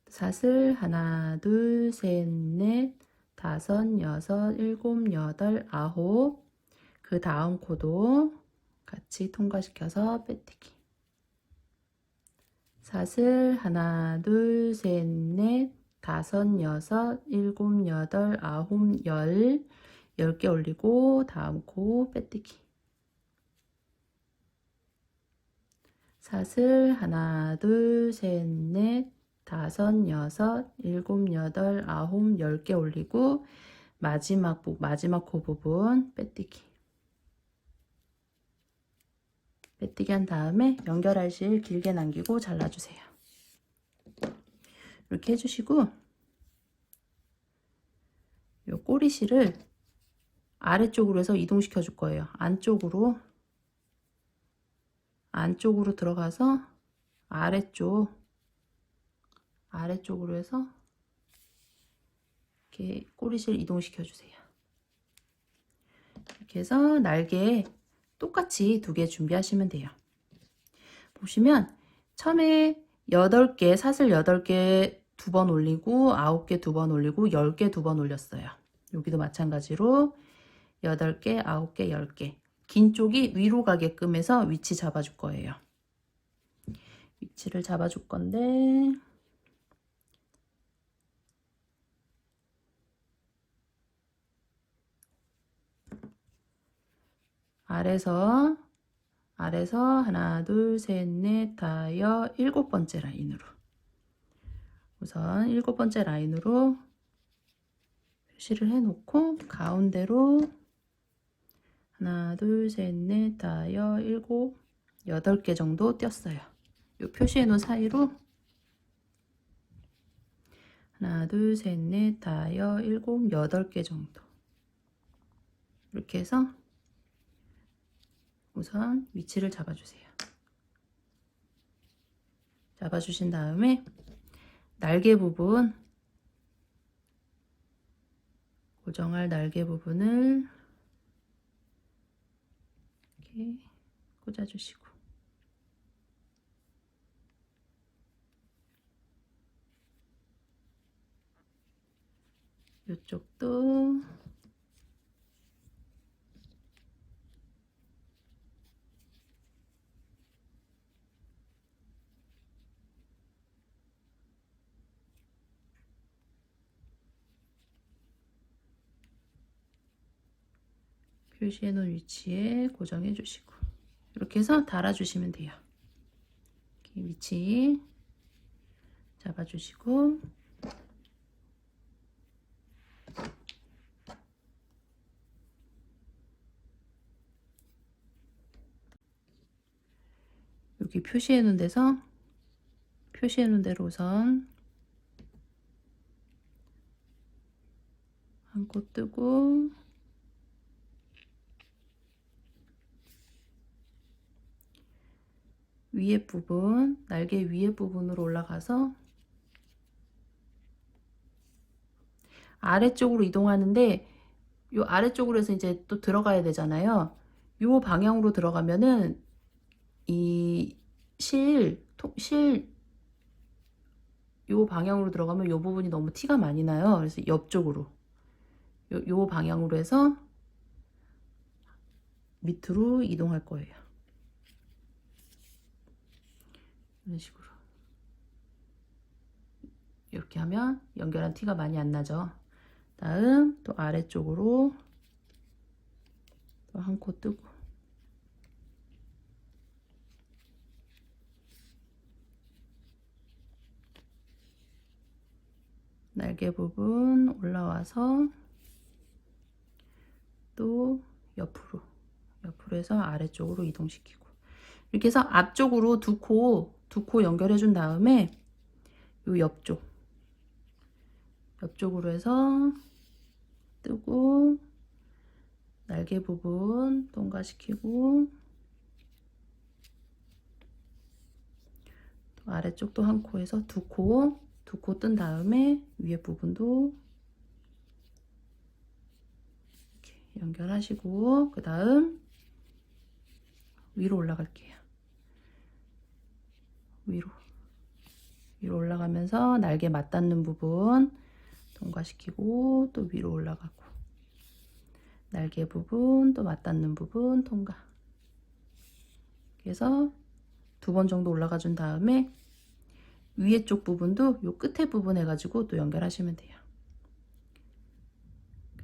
사슬 하나, 둘, 셋, 넷, 다섯, 여섯, 일곱, 여덟, 아홉. 그 다음 코도 같이 통과시켜서 빼뜨기. 사슬 하나, 둘, 셋, 넷, 다섯, 여섯, 일곱, 여덟, 아홉, 열. 10개 올리고 다음 코 빼뜨기. 사슬 하나, 둘, 셋, 넷, 다섯, 여섯, 일곱, 여덟, 아홉, 10개 올리고 마지막 코 부분 빼뜨기. 빼뜨기 한 다음에 연결할 실 길게 남기고 잘라주세요. 이렇게 해주시고 요 꼬리실을 아래쪽으로 해서 이동시켜 줄 거예요. 안쪽으로 들어가서 아래쪽으로 해서 이렇게 꼬리실 이동시켜 주세요. 이렇게 해서 날개 똑같이 2개 준비하시면 돼요. 보시면 처음에 8개, 사슬 8개 2번 올리고 9개 2번 올리고 10개 2번 올렸어요. 여기도 마찬가지로 8개, 9개, 10개. 긴 쪽이 위로 가게끔 해서 위치 잡아줄 거예요. 위치를 잡아줄 건데 아래서 하나, 둘, 셋, 넷, 다섯, 7번째 라인으로 우선 7번째 라인으로 표시를 해놓고 가운데로 하나, 둘, 셋, 넷, 다섯, 일곱, 8개 정도 띄었어요. 이 표시해 놓은 사이로 하나, 둘, 셋, 넷, 다섯, 일곱, 8개 정도 이렇게 해서 우선 위치를 잡아주세요. 잡아주신 다음에 날개 부분 고정할 날개 부분을 이렇게 꽂아주시고 이쪽도 표시해 놓은 위치에 고정해 주시고 이렇게 해서 달아 주시면 돼요. 이렇게 위치 잡아 주시고 여기 표시해 놓은 데서 표시해 놓은 대로 우선 한 코 뜨고 위에 부분, 날개 위에 부분으로 올라가서 아래쪽으로 이동하는데 요 아래쪽으로 해서 이제 또 들어가야 되잖아요. 요 방향으로 들어가면은 이 요 방향으로 들어가면 요 부분이 너무 티가 많이 나요. 그래서 옆쪽으로 요 방향으로 해서 밑으로 이동할 거예요. 이런 식으로 이렇게 하면 연결한 티가 많이 안 나죠. 다음 또 아래쪽으로 또 한 코 뜨고 날개 부분 올라와서 또 옆으로 해서 아래쪽으로 이동시키고 이렇게 해서 앞쪽으로 두 코 연결해 준 다음에 요 옆쪽으로 해서 뜨고 날개 부분 통과시키고 또 아래쪽도 한 코에서 두 코 뜬 다음에 위에 부분도 이렇게 연결하시고 그 다음 위로 올라갈게요. 위로 올라가면서 날개 맞닿는 부분 통과시키고 또 위로 올라가고 날개 부분 또 맞닿는 부분 통과. 그래서 두 번 정도 올라가 준 다음에 위에 쪽 부분도 요 끝에 부분 해가지고 또 연결하시면 돼요.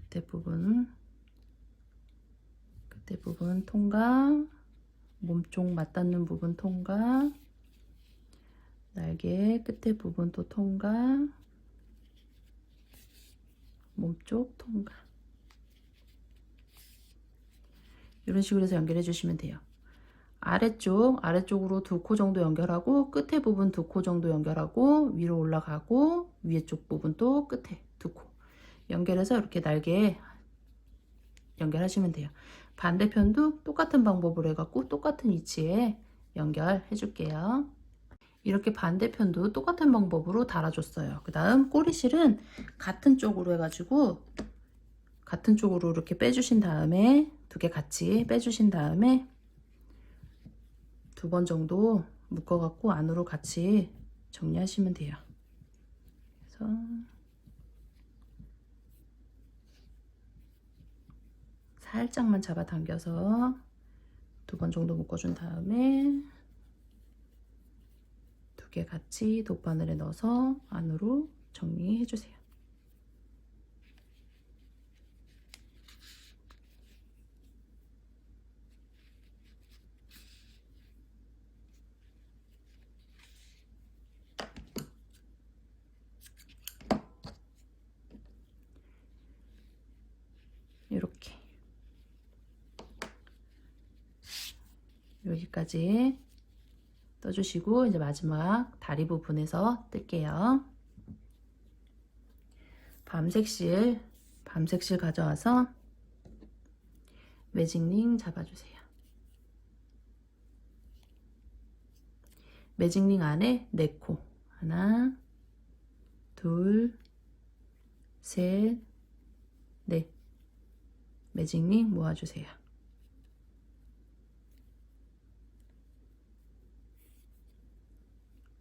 끝에 부분 통과, 몸쪽 맞닿는 부분 통과, 날개 끝에 부분 또 통과, 몸쪽 통과. 이런 식으로 해서 연결해 주시면 돼요. 아래쪽으로 두 코 정도 연결하고 끝에 부분 두 코 정도 연결하고 위로 올라가고 위에 쪽 부분 또 끝에 두 코 연결해서 이렇게 날개 연결하시면 돼요. 반대편도 똑같은 방법으로 해갖고 똑같은 위치에 연결해 줄게요. 이렇게 반대편도 똑같은 방법으로 달아줬어요. 그 다음 꼬리실은 같은 쪽으로 해가지고 같은 쪽으로 이렇게 빼주신 다음에 두 개 같이 빼주신 다음에 두 번 정도 묶어갖고 안으로 같이 정리하시면 돼요. 그래서 살짝만 잡아당겨서 두 번 정도 묶어준 다음에 두 개 같이 돗바늘에 넣어서 안으로 정리해 주세요. 이렇게 여기까지 떠주시고 이제 마지막 다리 부분에서 뜰게요. 밤색실 가져와서 매직링 잡아주세요. 매직링 안에 4코 하나 둘 셋 넷 매직링 모아주세요.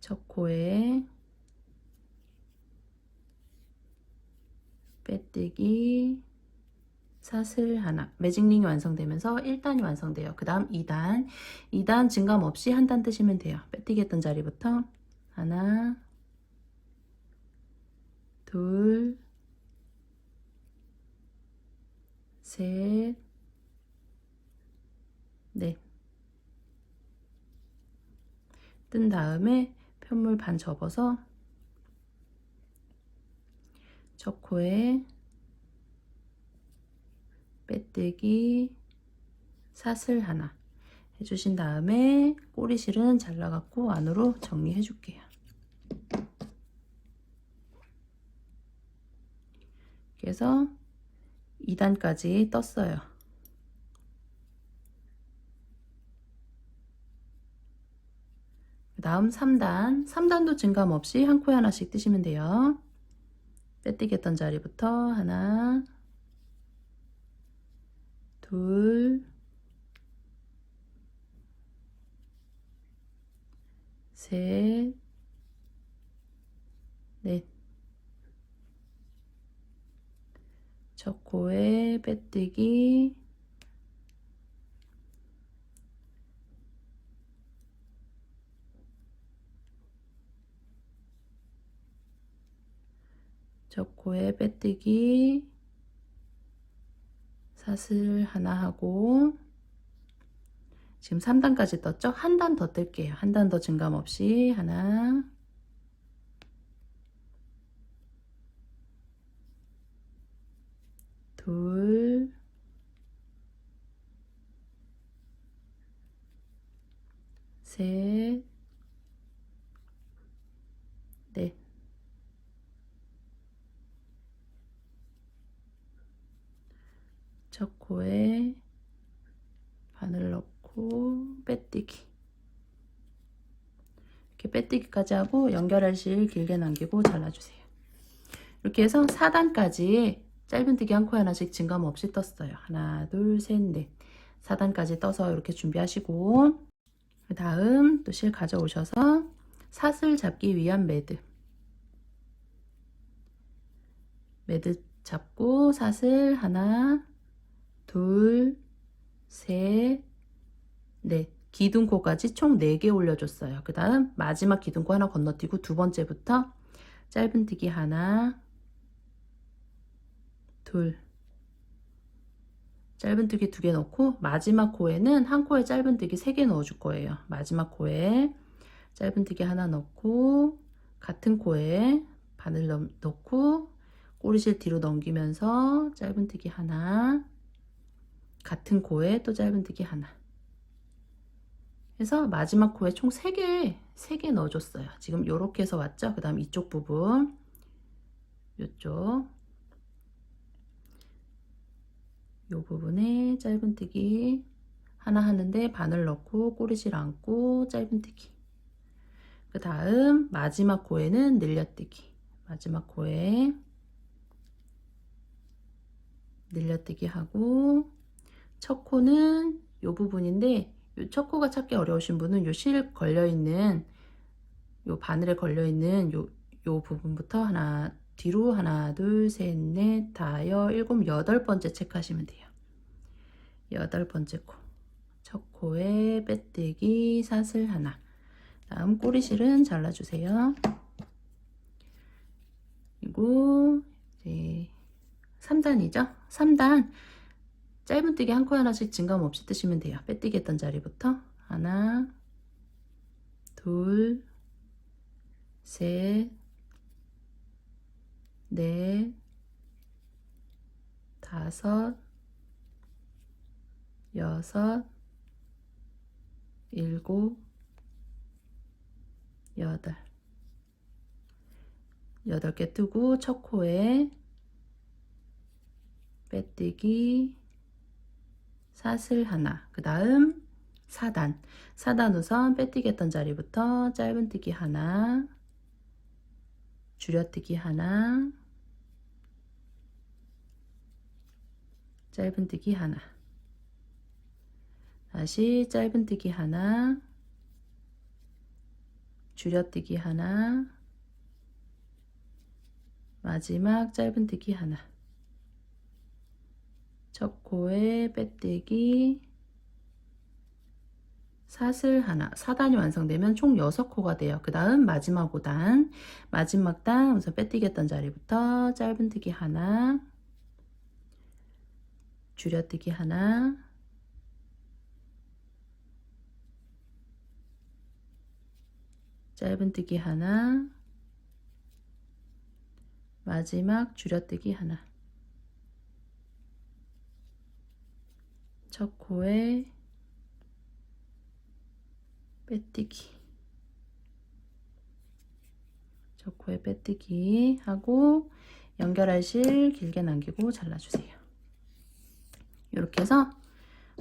첫 코에 빼뜨기, 사슬 하나. 매직링이 완성되면서 1단이 완성돼요. 그 다음 2단. 2단 증감 없이 한 단 뜨시면 돼요. 빼뜨기 했던 자리부터 하나, 둘, 셋, 넷. 뜬 다음에 편물 반 접어서 첫 코에 빼뜨기, 사슬 하나 해주신 다음에 꼬리실은 잘라갖고 안으로 정리해 줄게요. 그래서 2단까지 떴어요. 그 다음 3단. 3단도 증감 없이 한 코에 하나씩 뜨시면 돼요. 빼뜨기 했던 자리부터 하나, 둘, 셋, 넷. 첫 코에 빼뜨기, 첫 코에 빼뜨기, 사슬 하나 하고 지금 3단까지 떴죠? 한 단 더 뜰게요. 한 단 더 증감 없이 하나, 둘, 셋, 넷. 첫 코에 바늘 넣고 빼뜨기. 이렇게 빼뜨기까지 하고 연결할 실 길게 남기고 잘라주세요. 이렇게 해서 4단까지 짧은뜨기 한 코에 하나씩 증감 없이 떴어요. 하나, 둘, 셋, 넷. 4단까지 떠서 이렇게 준비하시고 그 다음 또 실 가져오셔서 사슬 잡기 위한 매듭. 매듭 잡고 사슬 하나, 둘, 셋, 넷. 기둥코까지 총 4개 올려줬어요. 그 다음 마지막 기둥코 하나 건너뛰고 두 번째부터 짧은뜨기 하나, 둘, 짧은뜨기 2개 넣고 마지막 코에는 한 코에 짧은뜨기 3개 넣어줄 거예요. 마지막 코에 짧은뜨기 하나 넣고 같은 코에 바늘 넣고 꼬리실 뒤로 넘기면서 짧은뜨기 하나, 같은 코에 또 짧은뜨기 하나 해서 마지막 코에 총 3개 넣어줬어요. 지금 요렇게 해서 왔죠? 그 다음 이쪽 부분 요쪽 요 부분에 짧은뜨기 하나 하는데 바늘 넣고 꼬리실 안고 짧은뜨기. 그 다음 마지막 코에는 늘려뜨기. 마지막 코에 늘려뜨기 하고 첫 코는 요 부분인데 요 첫 코가 찾기 어려우신 분은 요 실 걸려있는 요 바늘에 걸려있는 요 부분부터 하나 뒤로 하나 둘 셋 넷 다여 일곱 여덟 번째 체크하시면 돼요. 여덟 번째 코. 첫 코에 빼뜨기 사슬 하나. 다음 꼬리실은 잘라주세요. 그리고 이제 3단이죠. 3단 짧은뜨기 한 코 하나씩 증감 없이 뜨시면 돼요. 빼뜨기 했던 자리부터 하나, 둘, 셋, 넷, 다섯, 여섯, 일곱, 여덟. 8개 뜨고 첫 코에 빼뜨기 사슬 하나. 그 다음 4단. 4단 우선 빼뜨기 했던 자리부터 짧은뜨기 하나, 줄여뜨기 하나, 짧은뜨기 하나. 다시 짧은뜨기 하나, 줄여뜨기 하나, 마지막 짧은뜨기 하나. 첫 코에 빼뜨기, 사슬 하나, 4단이 완성되면 총 6코가 돼요. 그 다음 마지막 5단, 마지막 단 우선 빼뜨기 했던 자리부터 짧은뜨기 하나, 줄여뜨기 하나, 짧은뜨기 하나, 마지막 줄여뜨기 하나. 첫 코에 빼뜨기, 첫 코에 빼뜨기 하고 연결할 실 길게 남기고 잘라주세요. 이렇게 해서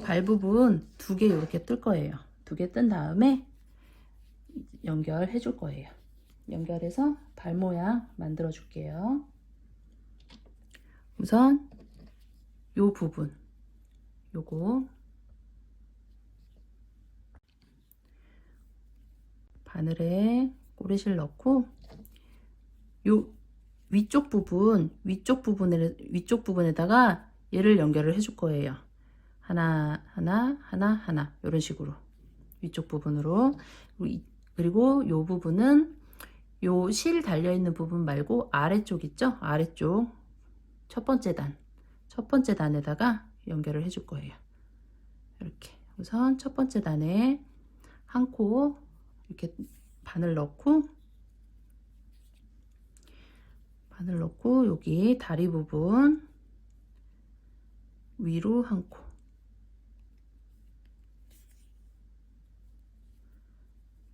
발 부분 2개 이렇게 뜰 거예요. 2개 뜬 다음에 연결해 줄 거예요. 연결해서 발 모양 만들어 줄게요. 우선 요 부분, 요거 바늘에 꼬리실 넣고 요 위쪽 부분에다가 얘를 연결을 해줄 거예요. 하나 하나 하나 하나 이런 식으로 위쪽 부분으로. 그리고 요 부분은 요 실 달려 있는 부분 말고 아래쪽 있죠? 아래쪽 첫 번째 단에다가 연결을 해줄 거예요. 이렇게 우선 첫 번째 단에 한 코 이렇게 바늘 넣고 여기 다리 부분 위로 한 코,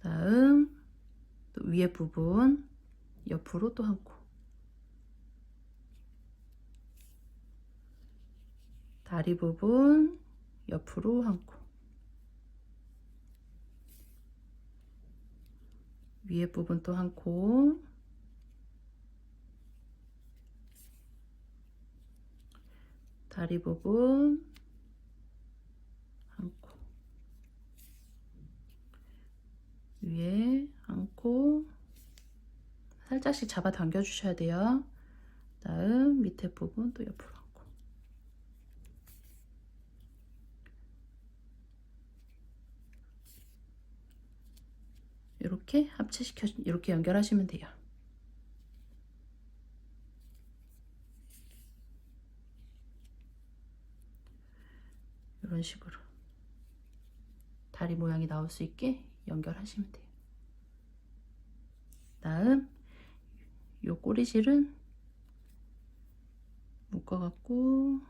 다음 또 위에 부분 옆으로 또 한 코, 다리 부분 옆으로 한 코, 위에 부분 또 한 코, 다리 부분 한 코, 위에 한 코, 살짝씩 잡아 당겨 주셔야 돼요. 다음 밑에 부분 또 옆으로 한 코. 이렇게 합체시켜 이렇게 연결하시면 돼요. 이런 식으로 다리 모양이 나올 수 있게 연결하시면 돼요. 다음 요 꼬리실은 묶어갖고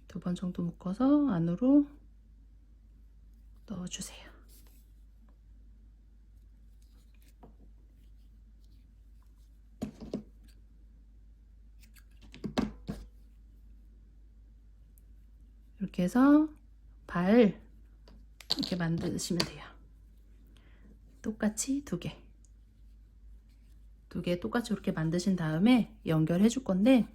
두 번 정도 묶어서 안으로 넣어주세요. 이렇게 해서 발 이렇게 만드시면 돼요. 똑같이 두 개 똑같이 이렇게 만드신 다음에 연결해 줄 건데,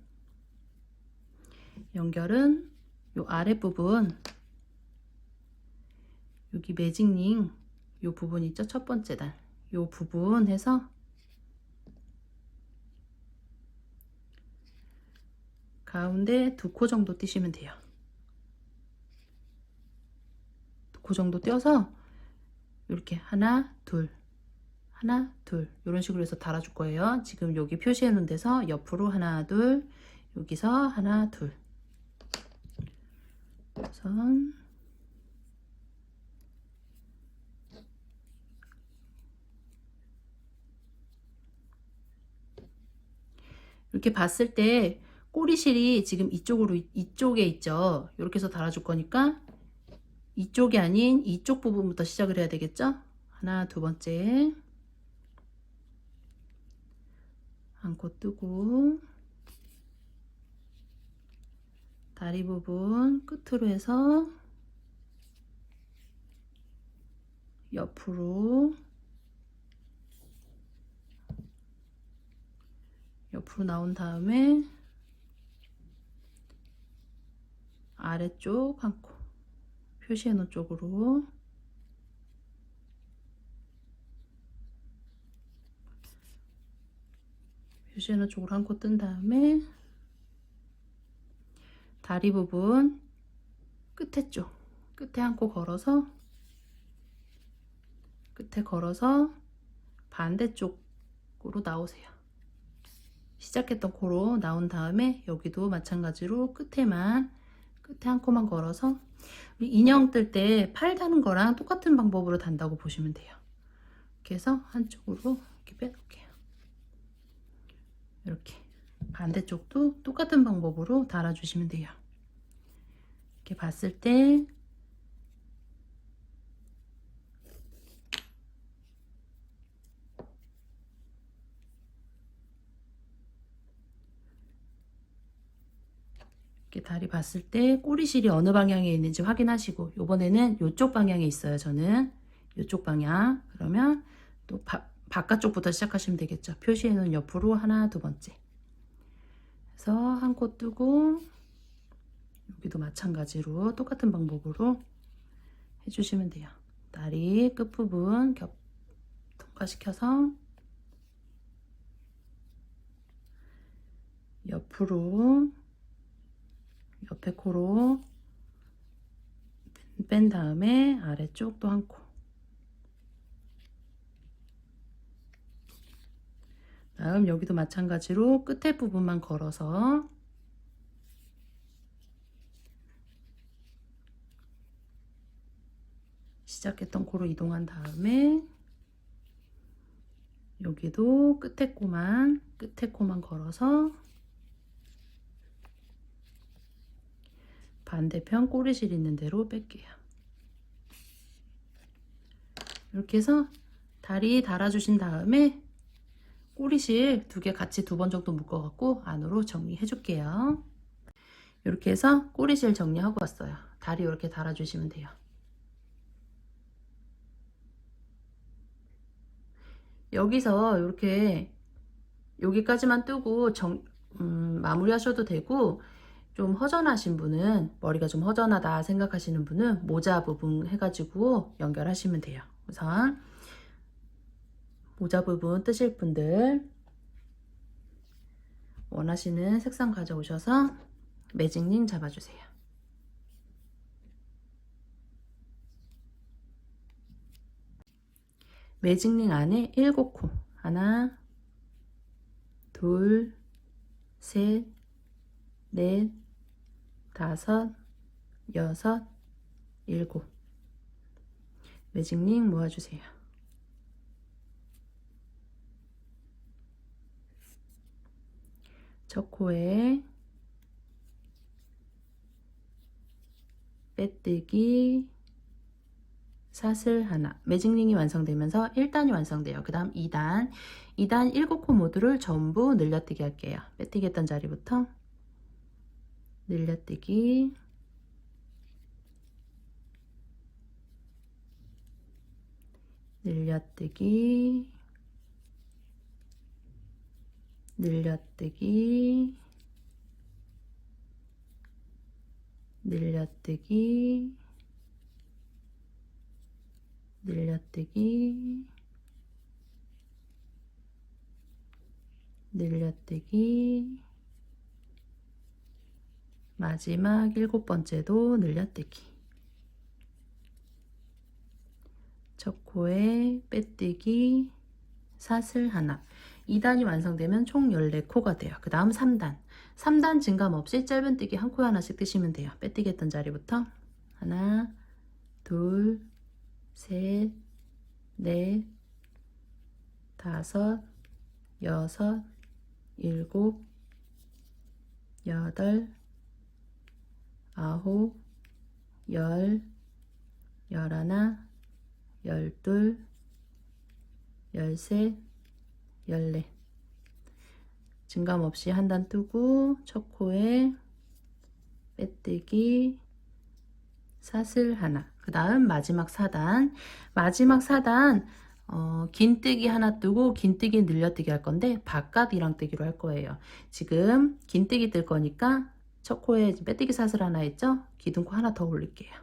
연결은 요 아랫부분 여기 매직링 요 부분 있죠? 첫 번째 단 요 부분 해서 가운데 2코 정도 띄시면 돼요. 2코 정도 띄어서 이렇게 하나 둘 하나 둘 이런 식으로 해서 달아줄 거예요. 지금 여기 표시해 놓은 데서 옆으로 하나 둘, 여기서 하나 둘. 우선 이렇게 봤을 때 꼬리실이 지금 이쪽에 있죠. 이렇게 해서 달아줄 거니까 이쪽이 아닌 이쪽 부분부터 시작을 해야 되겠죠. 하나, 두 번째 한 코 뜨고 다리 부분 끝으로 해서 옆으로 나온 다음에 아래쪽 한 코 표시해 놓은 쪽으로 표시하는 쪽으로 한 코 뜬 다음에 다리 부분 끝에 쪽, 끝에 한 코 걸어서 반대쪽으로 나오세요. 시작했던 코로 나온 다음에 여기도 마찬가지로 끝에 한 코만 걸어서 우리 인형 뜰 때 팔 다는 거랑 똑같은 방법으로 단다고 보시면 돼요. 이렇게 해서 한쪽으로 이렇게 빼놓을게요. 이렇게 반대쪽도 똑같은 방법으로 달아주시면 돼요. 이렇게 봤을 때 이렇게 다리 봤을 때 꼬리실이 어느 방향에 있는지 확인하시고, 요번에는 이쪽 방향에 있어요. 저는 이쪽 방향. 그러면 또 바깥쪽부터 시작하시면 되겠죠. 표시해 놓은 옆으로 하나, 두 번째. 그래서 한 코 뜨고 여기도 마찬가지로 똑같은 방법으로 해주시면 돼요. 다리 끝부분 통과시켜서 옆으로 옆에 코로 뺀 다음에 아래쪽 또 한 코. 다음 여기도 마찬가지로 끝에 부분만 걸어서 시작했던 코로 이동한 다음에 여기도 끝에 코만 걸어서 반대편 꼬리실 있는 대로 뺄게요. 이렇게 해서 다리 달아주신 다음에 꼬리실 두 개 같이 두 번 정도 묶어갖고 안으로 정리해 줄게요. 이렇게 해서 꼬리실 정리하고 왔어요. 다리 이렇게 달아주시면 돼요. 여기서 이렇게 여기까지만 뜨고 마무리 하셔도 되고, 좀 허전하신 분은, 머리가 좀 허전하다 생각하시는 분은 모자 부분 해가지고 연결하시면 돼요. 우선 모자 부분 뜨실 분들 원하시는 색상 가져오셔서 매직링 잡아주세요. 매직링 안에 7코, 하나, 둘, 셋, 넷, 다섯, 여섯, 일곱. 매직링 모아주세요. 첫 코에 빼뜨기, 사슬 하나. 매직링이 완성되면서 1단이 완성돼요. 그 다음 2단 7코 모두를 전부 늘려뜨기 할게요. 빼뜨기 했던 자리부터 늘려뜨기, 늘려뜨기, 늘려뜨기, 늘려뜨기, 늘려뜨기, 늘려뜨기, 마지막 7번째도 늘려뜨기. 첫 코에 빼뜨기, 사슬 하나. 2단이 완성되면 총 14코가 돼요. 그 다음 3단 증감 없이 짧은뜨기 한 코에 하나씩 뜨시면 돼요. 빼뜨기 했던 자리부터 하나, 둘, 셋, 넷, 다섯, 여섯, 일곱, 여덟, 아홉, 열, 열하나, 열둘, 열셋, 열넷. 증감 없이 한 단 뜨고 첫 코에 빼뜨기, 사슬 하나. 그 다음 마지막 4단. 긴뜨기 하나 뜨고 긴뜨기 늘려뜨기 할 건데 바깥이랑 뜨기로 할 거예요. 지금 긴뜨기 뜰 거니까 첫 코에 빼뜨기 사슬 하나 있죠? 기둥코 하나 더 올릴게요.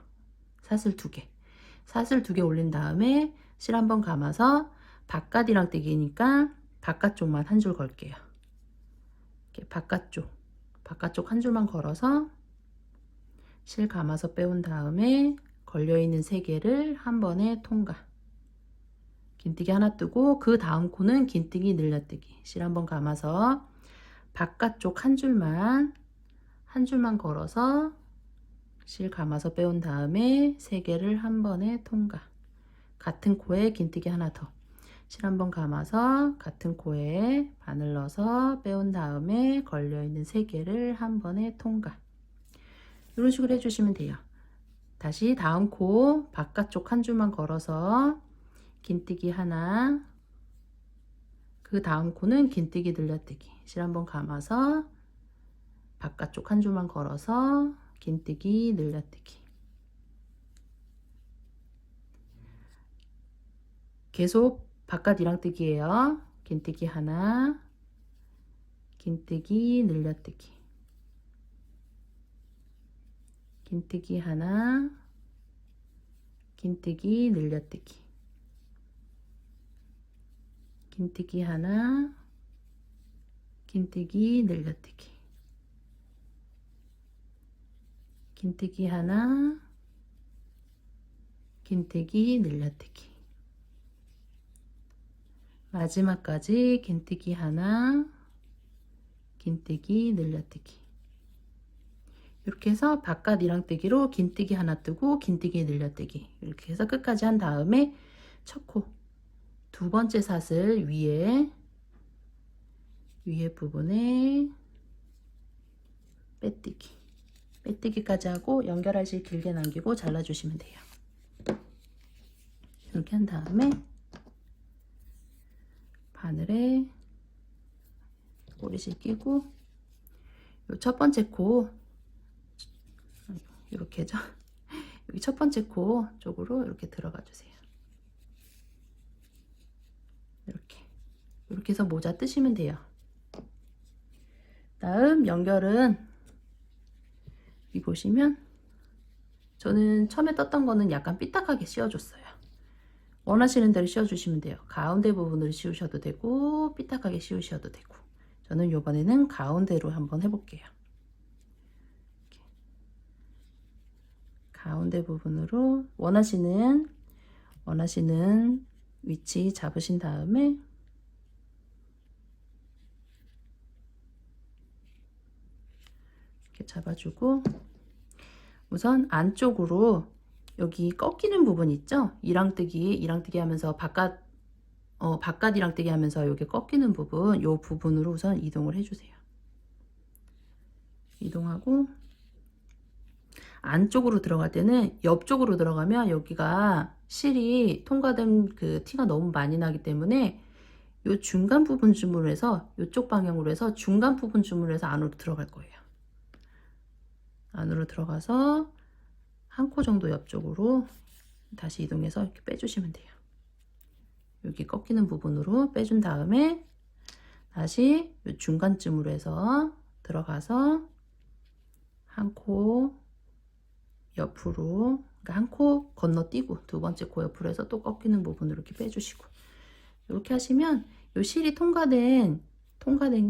사슬 2개 올린 다음에 실 한번 감아서 바깥이랑 뜨기니까 바깥쪽만 한 줄 걸게요. 이렇게 바깥쪽 한 줄만 걸어서 실 감아서 빼온 다음에 걸려있는 3개를 한 번에 통과. 긴뜨기 하나 뜨고 그 다음 코는 긴뜨기 늘려뜨기. 실 한 번 감아서 바깥쪽 한 줄만 걸어서 실 감아서 빼온 다음에 3개를 한 번에 통과. 같은 코에 긴뜨기 하나 더. 실 한 번 감아서 같은 코에 바늘 넣어서 빼온 다음에 걸려있는 3개를 한 번에 통과. 이런 식으로 해주시면 돼요. 다시 다음 코 바깥쪽 한 줄만 걸어서 긴뜨기 하나, 그 다음 코는 긴뜨기 늘려뜨기. 실 한 번 감아서 바깥쪽 한 줄만 걸어서 긴뜨기 늘려뜨기. 계속 바깥 이랑뜨기예요. 긴뜨기 하나, 긴뜨기 늘려뜨기, 긴뜨기 하나, 긴뜨기 늘려뜨기, 긴뜨기 하나, 긴뜨기 늘려뜨기, 긴뜨기 하나, 긴뜨기 늘려뜨기. 마지막까지 긴뜨기 하나, 긴뜨기 늘려뜨기. 이렇게 해서 바깥 이랑뜨기로 긴뜨기 하나 뜨고 긴뜨기 늘려뜨기. 이렇게 해서 끝까지 한 다음에 첫 코 두 번째 사슬 위에 부분에 빼뜨기까지 하고 연결할 실 길게 남기고 잘라주시면 돼요. 이렇게 한 다음에 바늘에 꼬리실 끼고 요 첫 번째 코 이렇게죠. 여기 첫 번째 코 쪽으로 이렇게 들어가 주세요. 이렇게 해서 모자 뜨시면 돼요. 다음 연결은 여기 보시면 저는 처음에 떴던 거는 약간 삐딱하게 씌워줬어요. 원하시는 대로 씌워주시면 돼요. 가운데 부분을 씌우셔도 되고 삐딱하게 씌우셔도 되고. 저는 이번에는 가운데로 한번 해볼게요. 이렇게. 가운데 부분으로 원하시는 위치 잡으신 다음에 이렇게 잡아주고 우선 안쪽으로 여기 꺾이는 부분 있죠? 이랑뜨기 하면서 바깥 이랑뜨기 하면서 여기 꺾이는 부분, 요 부분으로 우선 이동을 해주세요. 이동하고 안쪽으로 들어갈 때는 옆쪽으로 들어가면 여기가 실이 통과된 그 티가 너무 많이 나기 때문에 요 중간 부분 줌으로 해서 요쪽 방향으로 해서 중간 부분 줌으로 해서 안으로 들어갈 거예요. 안으로 들어가서 한 코 정도 옆쪽으로 다시 이동해서 이렇게 빼주시면 돼요. 여기 꺾이는 부분으로 빼준 다음에 다시 요 중간쯤으로 해서 들어가서 한 코 옆으로, 그러니까 한 코 건너뛰고 두 번째 코 옆으로 해서 또 꺾이는 부분으로 이렇게 빼주시고 이렇게 하시면 요 실이 통과된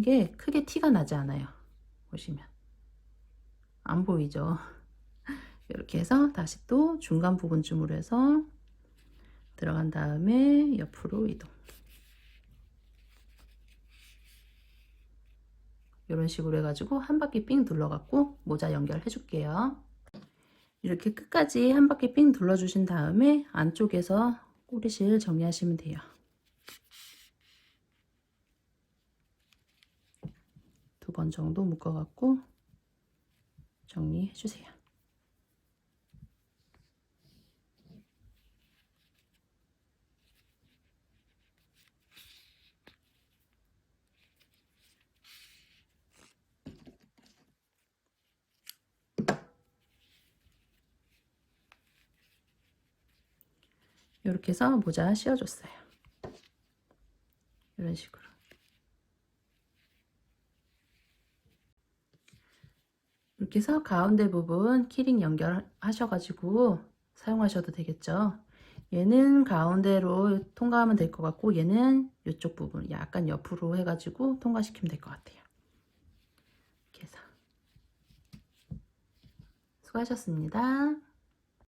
게 크게 티가 나지 않아요. 보시면 안 보이죠? 이렇게 해서 다시 또 중간 부분쯤으로 해서 들어간 다음에 옆으로 이동. 이런 식으로 해가지고 한 바퀴 삥 둘러갖고 모자 연결해 줄게요. 이렇게 끝까지 한 바퀴 삥 둘러주신 다음에 안쪽에서 꼬리실 정리하시면 돼요. 두 번 정도 묶어갖고 정리해 주세요. 이렇게 해서 모자 씌워줬어요. 이런 식으로. 이렇게 해서 가운데 부분 키링 연결하셔가지고 사용하셔도 되겠죠. 얘는 가운데로 통과하면 될 것 같고 얘는 이쪽 부분 약간 옆으로 해가지고 통과시키면 될 것 같아요. 수고하셨습니다.